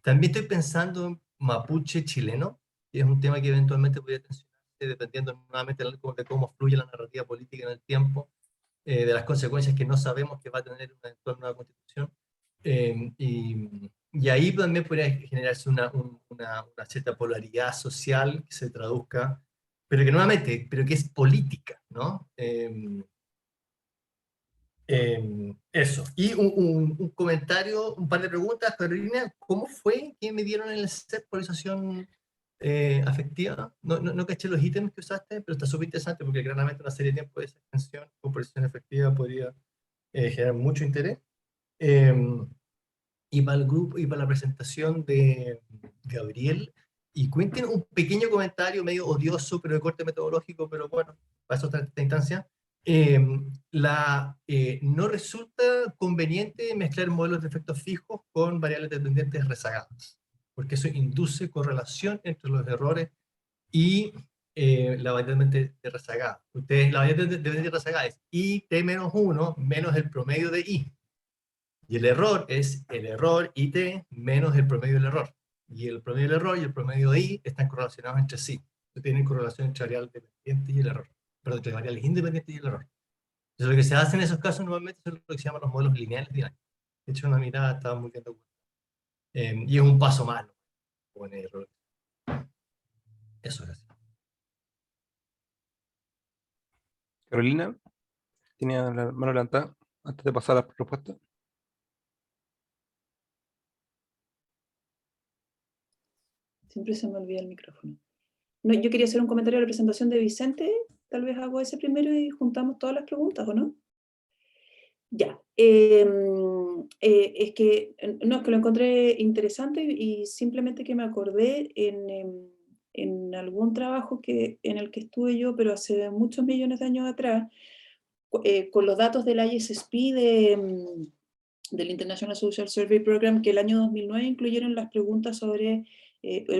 También estoy pensando en mapuche chileno, que es un tema que eventualmente podría tensionarse dependiendo nuevamente de cómo fluye la narrativa política en el tiempo, de las consecuencias que no sabemos que va a tener una eventual nueva constitución. Y ahí también podría generarse una cierta polaridad social que se traduzca, pero que nuevamente, pero que es política, ¿no? Eso. Y un comentario, un par de preguntas, Carolina, ¿cómo fue que me dieron el set polarización afectiva? No caché los ítems que usaste, pero está súper interesante porque claramente una serie de tiempo de esa extensión con polarización efectiva podría generar mucho interés. Y para el grupo y para la presentación de Gabriel, y cuenten un pequeño comentario medio odioso, pero de corte metodológico, pero bueno, para eso está esta instancia. No resulta conveniente mezclar modelos de efectos fijos con variables dependientes rezagadas, porque eso induce correlación entre los errores y la variable de rezagada. La variable de rezagada es IT menos 1 menos el promedio de I. Y el error es el error IT menos el promedio del error. Y el promedio del error y el promedio de I están correlacionados entre sí. Tienen correlación entre variables dependientes y el error. Perdón, entre variables independientes y el error. Entonces, lo que se hace en esos casos normalmente son lo que se llaman los modelos lineales dinámicos. De hecho, una mirada estaba muy bien documentada. Y es un paso malo. Con el error. Eso es así. Carolina, tenía la mano levantada antes de pasar a la respuesta. Siempre se me olvida el micrófono. No, yo quería hacer un comentario a la presentación de Vicente. Tal vez hago ese primero y juntamos todas las preguntas, ¿o no? Ya. Es que lo encontré interesante y simplemente que me acordé en algún trabajo en el que estuve yo, pero hace muchos millones de años atrás, con los datos del ISSP del International Social Survey Program, que el año 2009 incluyeron las preguntas sobre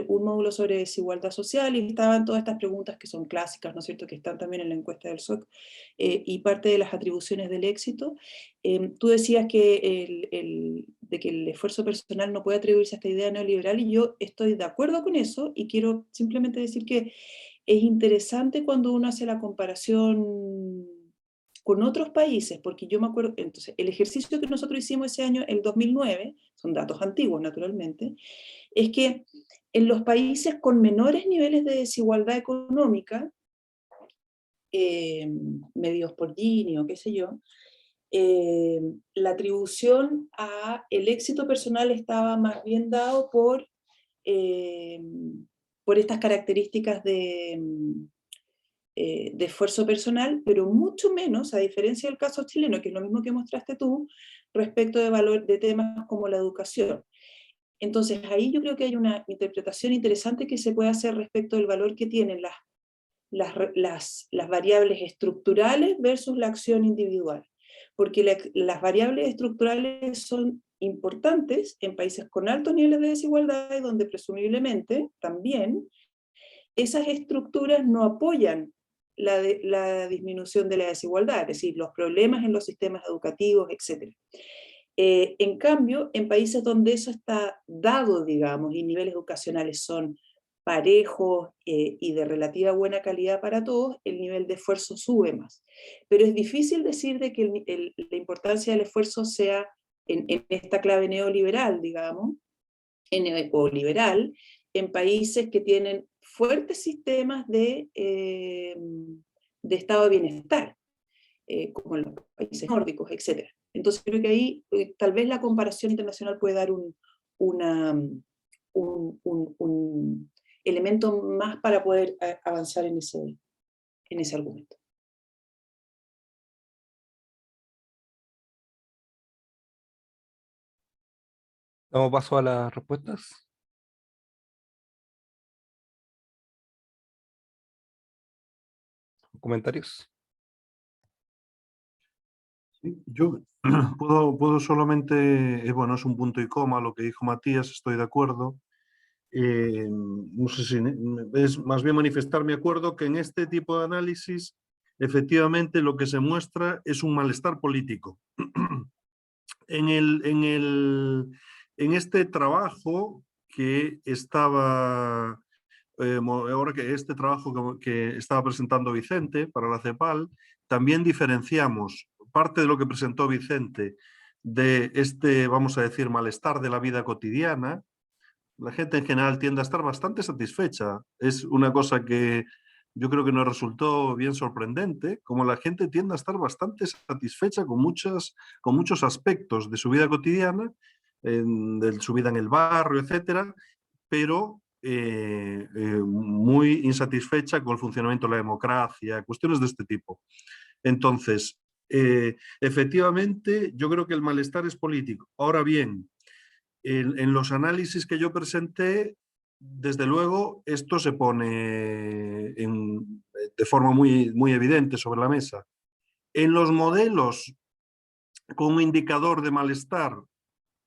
un módulo sobre desigualdad social, y estaban todas estas preguntas que son clásicas, ¿no es cierto?, que están también en la encuesta del SOC, y parte de las atribuciones del éxito. Tú decías que el esfuerzo personal no puede atribuirse a esta idea neoliberal, y yo estoy de acuerdo con eso, y quiero simplemente decir que es interesante cuando uno hace la comparación con otros países, porque yo me acuerdo, entonces, el ejercicio que nosotros hicimos ese año, el 2009, son datos antiguos naturalmente, es que en los países con menores niveles de desigualdad económica, medidos por Gini o qué sé yo, la atribución a el éxito personal estaba más bien dado por estas características de esfuerzo personal, pero mucho menos, a diferencia del caso chileno, que es lo mismo que mostraste tú, respecto de temas como la educación. Entonces ahí yo creo que hay una interpretación interesante que se puede hacer respecto del valor que tienen las variables estructurales versus la acción individual. Porque las variables estructurales son importantes en países con altos niveles de desigualdad y donde presumiblemente también esas estructuras no apoyan la disminución de la desigualdad, es decir, los problemas en los sistemas educativos, etc. En cambio, en países donde eso está dado, digamos, y niveles educacionales son parejos y de relativa buena calidad para todos, el nivel de esfuerzo sube más. Pero es difícil decir de que la importancia del esfuerzo sea en esta clave neoliberal, digamos, o liberal, en países que tienen fuertes sistemas de estado de bienestar, como en los países nórdicos, etc. Entonces creo que ahí tal vez la comparación internacional puede dar un elemento más para poder avanzar en ese argumento. Damos paso a las respuestas. ¿Comentarios? Sí, yo puedo solamente, bueno, es un punto y coma lo que dijo Matías, estoy de acuerdo. no sé si es más bien manifestar mi acuerdo que en este tipo de análisis efectivamente lo que se muestra es un malestar político. En este trabajo que estaba, ahora que este trabajo que estaba presentando Vicente para la CEPAL, también diferenciamos parte de lo que presentó Vicente de este, vamos a decir, malestar de la vida cotidiana. La gente en general tiende a estar bastante satisfecha. Es una cosa que yo creo que nos resultó bien sorprendente, como la gente tiende a estar bastante satisfecha con muchos aspectos de su vida cotidiana, de su vida en el barrio, etcétera, pero muy insatisfecha con el funcionamiento de la democracia, cuestiones de este tipo. Entonces, efectivamente, yo creo que el malestar es político. Ahora bien, en los análisis que yo presenté, desde luego, esto se pone de forma muy evidente sobre la mesa. En los modelos con un indicador de malestar,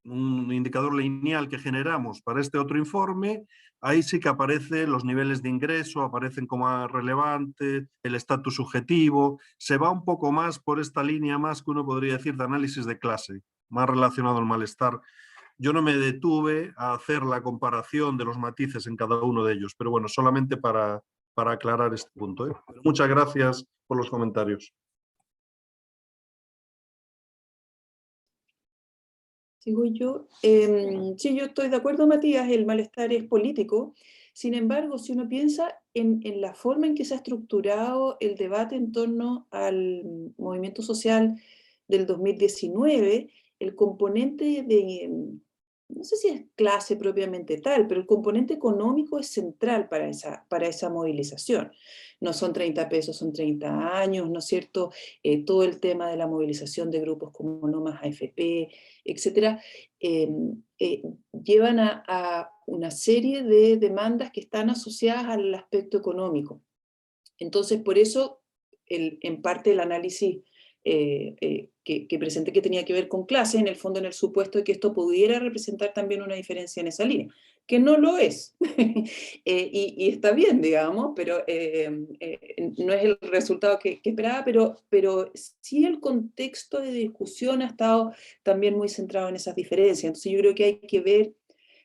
un indicador lineal que generamos para este otro informe, ahí sí que aparecen los niveles de ingreso, aparecen como relevantes, el estatus subjetivo, se va un poco más por esta línea más que uno podría decir de análisis de clase, más relacionado al malestar. Yo no me detuve a hacer la comparación de los matices en cada uno de ellos, pero bueno, solamente para aclarar este punto, ¿eh? Muchas gracias por los comentarios. Sigo yo. Sí, yo estoy de acuerdo, Matías, el malestar es político. Sin embargo, si uno piensa en la forma en que se ha estructurado el debate en torno al movimiento social del 2019, el componente de, no sé si es clase propiamente tal, pero el componente económico es central para esa movilización. No son 30 pesos, son 30 años, ¿no es cierto? Todo el tema de la movilización de grupos como No Más AFP, etcétera, llevan a una serie de demandas que están asociadas al aspecto económico. Entonces, por eso, en parte el análisis que presenté que tenía que ver con clase, en el fondo en el supuesto de que esto pudiera representar también una diferencia en esa línea, que no lo es, y está bien, digamos, pero no es el resultado que esperaba, pero sí el contexto de discusión ha estado también muy centrado en esas diferencias. Entonces yo creo que hay que ver,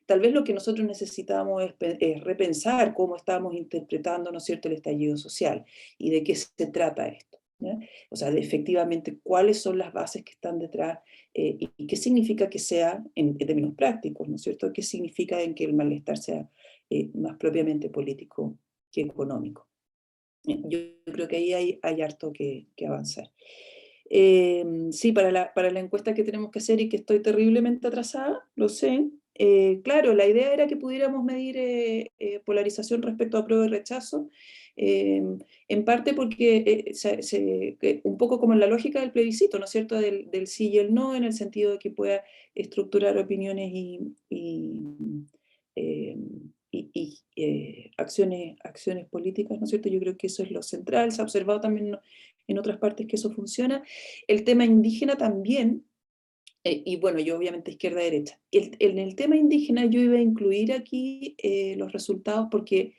tal vez lo que nosotros necesitamos es repensar cómo estamos interpretando, ¿no es cierto?, el estallido social y de qué se trata esto, ¿ya? O sea, de efectivamente cuáles son las bases que están detrás y qué significa que sea, en términos prácticos, ¿no es cierto?, qué significa en que el malestar sea más propiamente político que económico. Yo creo que ahí hay harto que avanzar. Sí, para la encuesta que tenemos que hacer y que estoy terriblemente atrasada, lo sé. Claro, la idea era que pudiéramos medir polarización respecto a apruebo y rechazo, en parte porque un poco como en la lógica del plebiscito, ¿no es cierto?, del sí y el no, en el sentido de que pueda estructurar opiniones acciones políticas, ¿no es cierto? Yo creo que eso es lo central, se ha observado también en otras partes que eso funciona. El tema indígena también, y bueno, yo obviamente izquierda-derecha. En el tema indígena yo iba a incluir aquí los resultados porque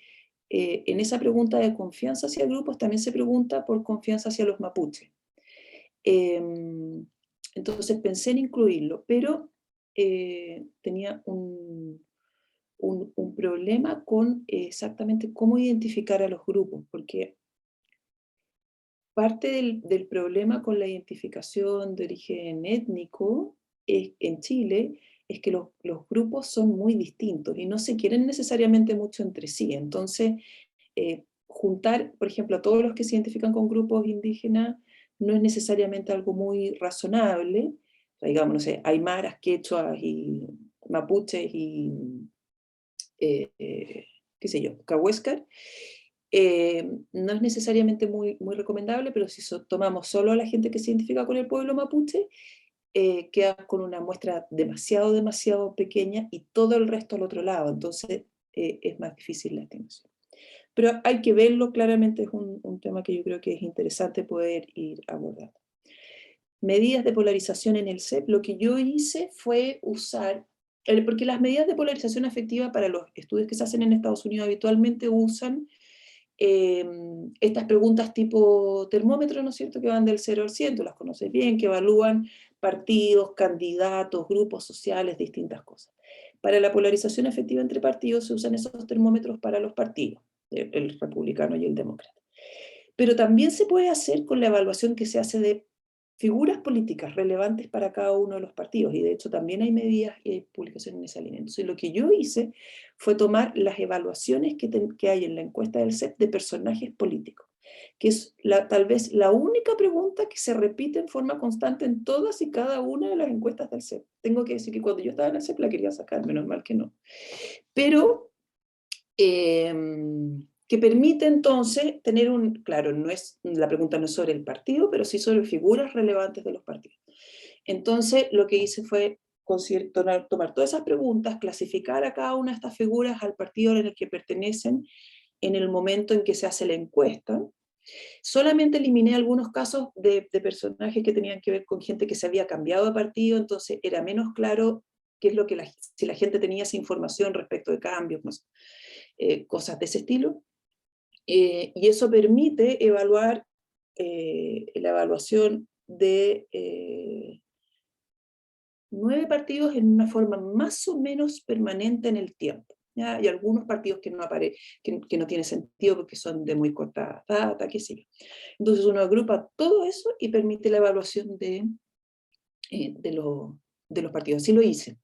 en esa pregunta de confianza hacia grupos también se pregunta por confianza hacia los mapuches. Entonces pensé en incluirlo, pero tenía un problema con exactamente cómo identificar a los grupos, porque parte del problema con la identificación de origen étnico en Chile es que los grupos son muy distintos y no se quieren necesariamente mucho entre sí. Entonces, juntar, por ejemplo, a todos los que se identifican con grupos indígenas no es necesariamente algo muy razonable. O sea, digamos, no sé, aymaras, quechuas y mapuches y qué sé yo, cahuéscar. No es necesariamente muy recomendable, pero si tomamos solo a la gente que se identifica con el pueblo mapuche, queda con una muestra demasiado pequeña y todo el resto al otro lado, entonces es más difícil la estimación. Pero hay que verlo, claramente es un tema que yo creo que es interesante poder ir abordando. Medidas de polarización en el CEP, lo que yo hice fue usar porque las medidas de polarización afectiva para los estudios que se hacen en Estados Unidos habitualmente usan estas preguntas tipo termómetro, ¿no es cierto?, que van del 0 al 100, tú las conoces bien, que evalúan partidos, candidatos, grupos sociales, distintas cosas. Para la polarización afectiva entre partidos se usan esos termómetros para los partidos, el republicano y el demócrata. Pero también se puede hacer con la evaluación que se hace de figuras políticas relevantes para cada uno de los partidos, y de hecho también hay medidas y hay publicaciones en esa línea. Entonces lo que yo hice fue tomar las evaluaciones que hay en la encuesta del CEP de personajes políticos, que es tal vez la única pregunta que se repite en forma constante en todas y cada una de las encuestas del CEP. Tengo que decir que cuando yo estaba en el CEP la quería sacar, menos mal que no. Pero que permite entonces tener claro, la pregunta no es sobre el partido, pero sí sobre figuras relevantes de los partidos. Entonces lo que hice fue tomar todas esas preguntas, clasificar a cada una de estas figuras al partido en el que pertenecen en el momento en que se hace la encuesta. Solamente eliminé algunos casos de personajes que tenían que ver con gente que se había cambiado de partido, entonces era menos claro qué es lo que si la gente tenía esa información respecto de cambios, no sé, cosas de ese estilo. Y eso permite evaluar la evaluación de 9 partidos en una forma más o menos permanente en el tiempo. ¿Ya? Hay algunos partidos que no tiene sentido porque son de muy corta data, qué sé yo. Entonces uno agrupa todo eso y permite la evaluación de los partidos. Así lo hice.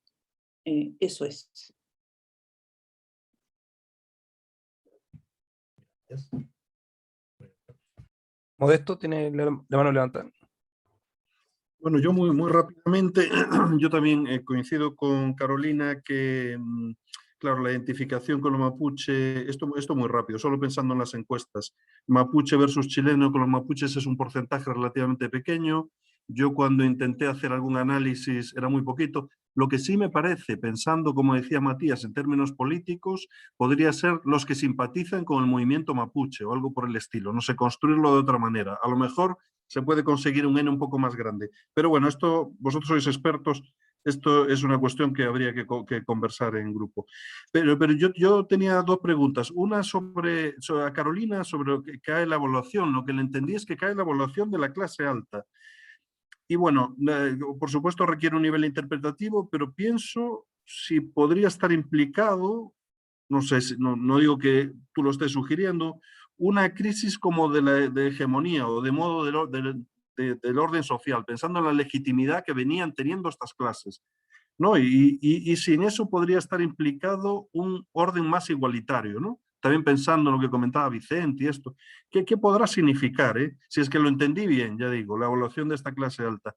Eso es. Modesto, tiene la mano levantada. Bueno, yo muy rápidamente, yo también coincido con Carolina que, claro, la identificación con los mapuche, esto muy rápido, solo pensando en las encuestas, mapuche versus chileno, con los mapuches es un porcentaje relativamente pequeño. Yo cuando intenté hacer algún análisis era muy poquito. Lo que sí me parece, pensando, como decía Matías, en términos políticos, podría ser los que simpatizan con el movimiento mapuche o algo por el estilo, no sé, construirlo de otra manera. A lo mejor se puede conseguir un N un poco más grande. Pero bueno, esto, vosotros sois expertos, esto es una cuestión que habría que conversar en grupo. Pero yo tenía 2 preguntas. Una sobre a Carolina, sobre lo que cae la evaluación. Lo que le entendí es que cae la evaluación de la clase alta. Y bueno, por supuesto requiere un nivel interpretativo, pero pienso si podría estar implicado, no sé, no digo que tú lo estés sugiriendo, una crisis como de hegemonía o de modo del orden social, pensando en la legitimidad que venían teniendo estas clases, ¿no? Y si en eso podría estar implicado un orden más igualitario, ¿no? También pensando en lo que comentaba Vicente y esto, ¿qué podrá significar? Si es que lo entendí bien, ya digo, la evaluación de esta clase alta.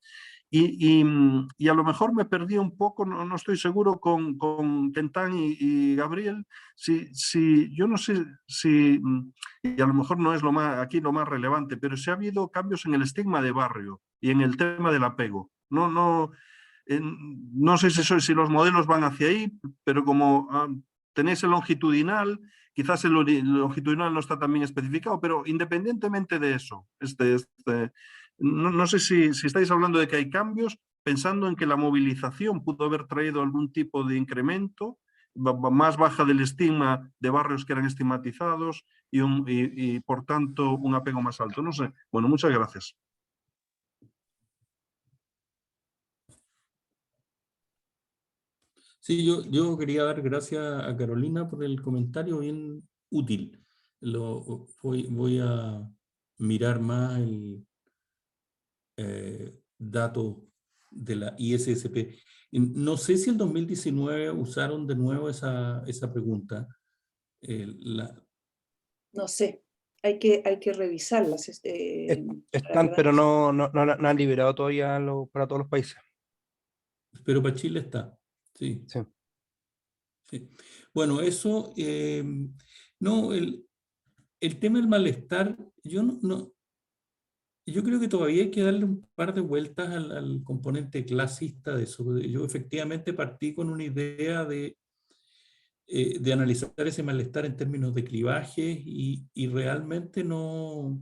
Y a lo mejor me perdí un poco, no estoy seguro con Kentán y Gabriel, yo no sé si, y a lo mejor no es aquí lo más relevante, pero si ha habido cambios en el estigma de barrio y en el tema del apego. No sé si los modelos van hacia ahí, pero como tenéis el longitudinal, quizás el longitudinal no está tan bien especificado, pero independientemente de eso, no sé si estáis hablando de que hay cambios, pensando en que la movilización pudo haber traído algún tipo de incremento, más baja del estigma de barrios que eran estigmatizados y por tanto un apego más alto. No sé. Bueno, muchas gracias. Sí, yo quería dar gracias a Carolina por el comentario bien útil. Voy a mirar más el dato de la ISSP. No sé si en 2019 usaron de nuevo esa pregunta. No sé, hay que revisarlas. Están, pero no han liberado todavía para todos los países. Pero para Chile está, sí. Sí. Sí. Bueno, eso, no, el tema del malestar, yo creo que todavía hay que darle un par de vueltas al componente clasista de eso. Yo efectivamente partí con una idea de analizar ese malestar en términos de clivajes y realmente no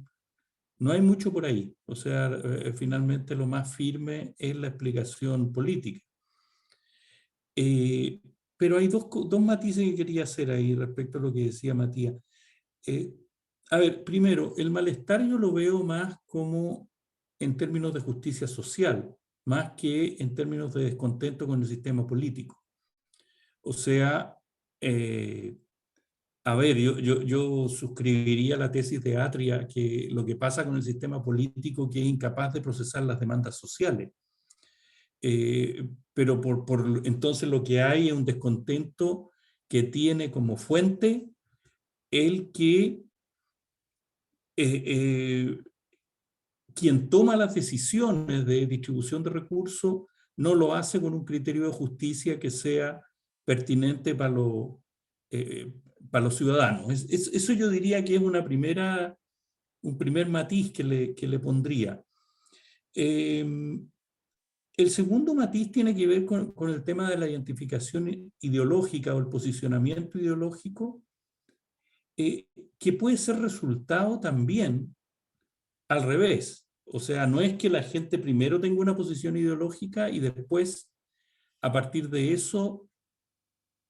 hay mucho por ahí. O sea, finalmente lo más firme es la explicación política. Pero hay dos matices que quería hacer ahí respecto a lo que decía Matías. A ver, primero, el malestar yo lo veo más como en términos de justicia social, más que en términos de descontento con el sistema político. O sea, a ver, yo suscribiría la tesis de Atria que lo que pasa con el sistema político que es incapaz de procesar las demandas sociales. Pero entonces lo que hay es un descontento que tiene como fuente el que quien toma las decisiones de distribución de recursos no lo hace con un criterio de justicia que sea pertinente para los ciudadanos. Eso yo diría que es un primer matiz que le pondría. El segundo matiz tiene que ver con el tema de la identificación ideológica o el posicionamiento ideológico, que puede ser resultado también al revés. O sea, no es que la gente primero tenga una posición ideológica y después, a partir de eso,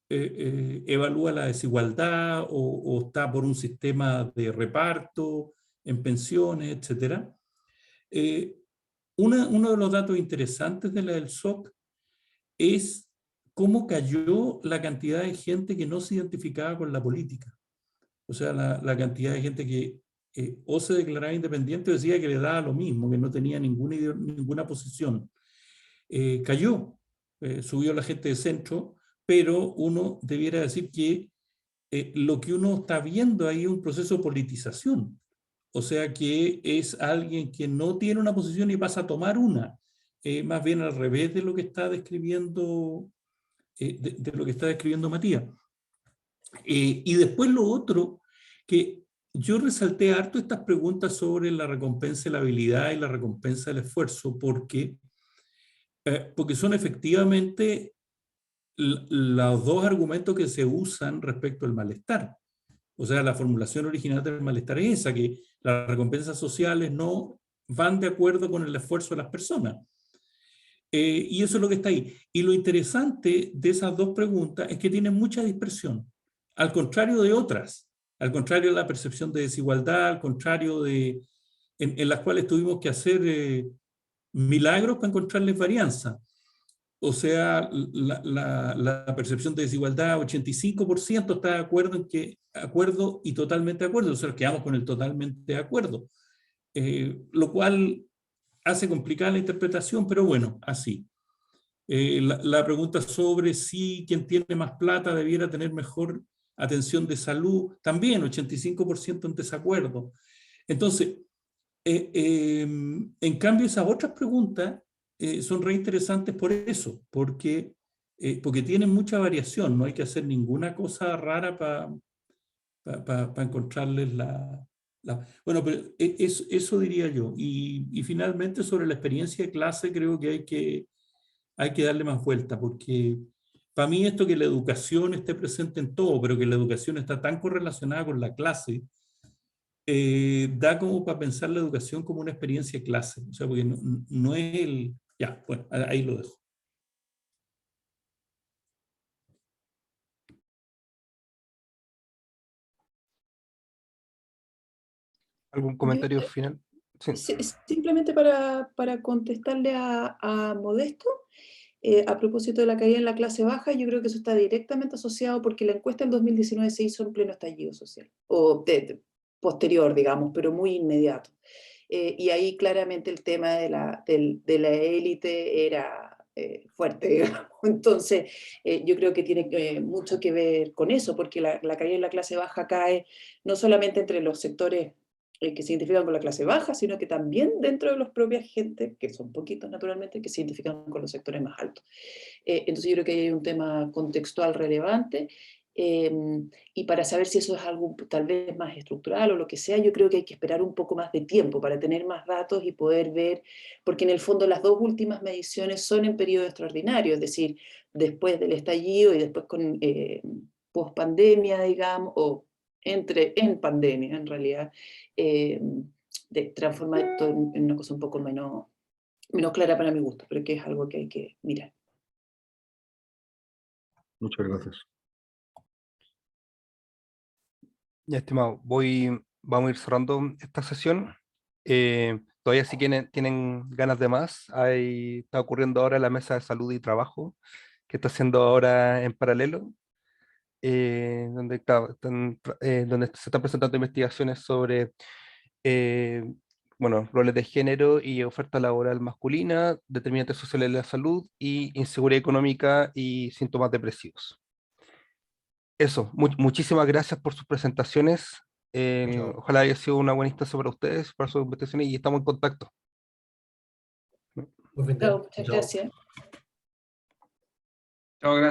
evalúa la desigualdad o está por un sistema de reparto en pensiones, etc. Uno de los datos interesantes de la del SOC es cómo cayó la cantidad de gente que no se identificaba con la política. O sea, la cantidad de gente que o se declaraba independiente o decía que le daba lo mismo, que no tenía ninguna posición. Cayó, subió la gente de centro, pero uno debiera decir que lo que uno está viendo ahí es un proceso de politización. O sea que es alguien que no tiene una posición y pasa a tomar una. Más bien al revés de lo que está describiendo, de lo que está describiendo Matías. Y después lo otro, que yo resalté harto estas preguntas sobre la recompensa de la habilidad y la recompensa del esfuerzo, porque son efectivamente los dos argumentos que se usan respecto al malestar. O sea, la formulación original del malestar es esa, que las recompensas sociales no van de acuerdo con el esfuerzo de las personas. Y eso es lo que está ahí. Y lo interesante de esas dos preguntas es que tienen mucha dispersión, al contrario de otras, al contrario de la percepción de desigualdad, al contrario de en las cuales tuvimos que hacer milagros para encontrarles varianza. O sea, la percepción de desigualdad, 85% está de acuerdo en que acuerdo y totalmente de acuerdo, o sea, quedamos con el totalmente de acuerdo, lo cual hace complicada la interpretación, pero bueno, así. La pregunta sobre si quien tiene más plata debiera tener mejor atención de salud, también 85% en desacuerdo. Entonces, en cambio, esas otras preguntas son re interesantes por eso, porque tienen mucha variación, no hay que hacer ninguna cosa rara para encontrarles Bueno, pero eso diría yo. Y finalmente, sobre la experiencia de clase, creo que hay que darle más vuelta, porque para mí esto que la educación esté presente en todo, pero que la educación está tan correlacionada con la clase, da como para pensar la educación como una experiencia de clase, o sea, porque no es el... Ya, bueno, ahí lo dejo. ¿Algún comentario final? Sí. Simplemente para contestarle a Modesto, a propósito de la caída en la clase baja, yo creo que eso está directamente asociado porque la encuesta del 2019 se hizo en pleno estallido social, o posterior, digamos, pero muy inmediato. Y ahí claramente el tema de la élite era fuerte, digamos. Entonces, yo creo que tiene mucho que ver con eso, porque la caída en la clase baja cae no solamente entre los sectores que se identifican con la clase baja, sino que también dentro de los propias gente, que son poquitos naturalmente, que se identifican con los sectores más altos. Entonces yo creo que hay un tema contextual relevante, y para saber si eso es algo tal vez más estructural o lo que sea, yo creo que hay que esperar un poco más de tiempo para tener más datos y poder ver, porque en el fondo las dos últimas mediciones son en periodo extraordinario, es decir, después del estallido y después con post-pandemia, digamos, o en pandemia en realidad, de transformar esto en una cosa un poco menos clara para mi gusto, pero que es algo que hay que mirar. Muchas gracias. Ya, estimado, vamos a ir cerrando esta sesión. Todavía si tienen ganas de más, está ocurriendo ahora la mesa de salud y trabajo, que está haciendo ahora en paralelo, donde, claro, donde se están presentando investigaciones sobre bueno, roles de género y oferta laboral masculina, determinantes sociales de la salud y inseguridad económica y síntomas depresivos. Eso, muchísimas gracias por sus presentaciones. Chao. Ojalá haya sido una buena instancia para ustedes, para sus investigaciones, y estamos en contacto. Buen fin de- Muchas chao. gracias. Chao, gracias.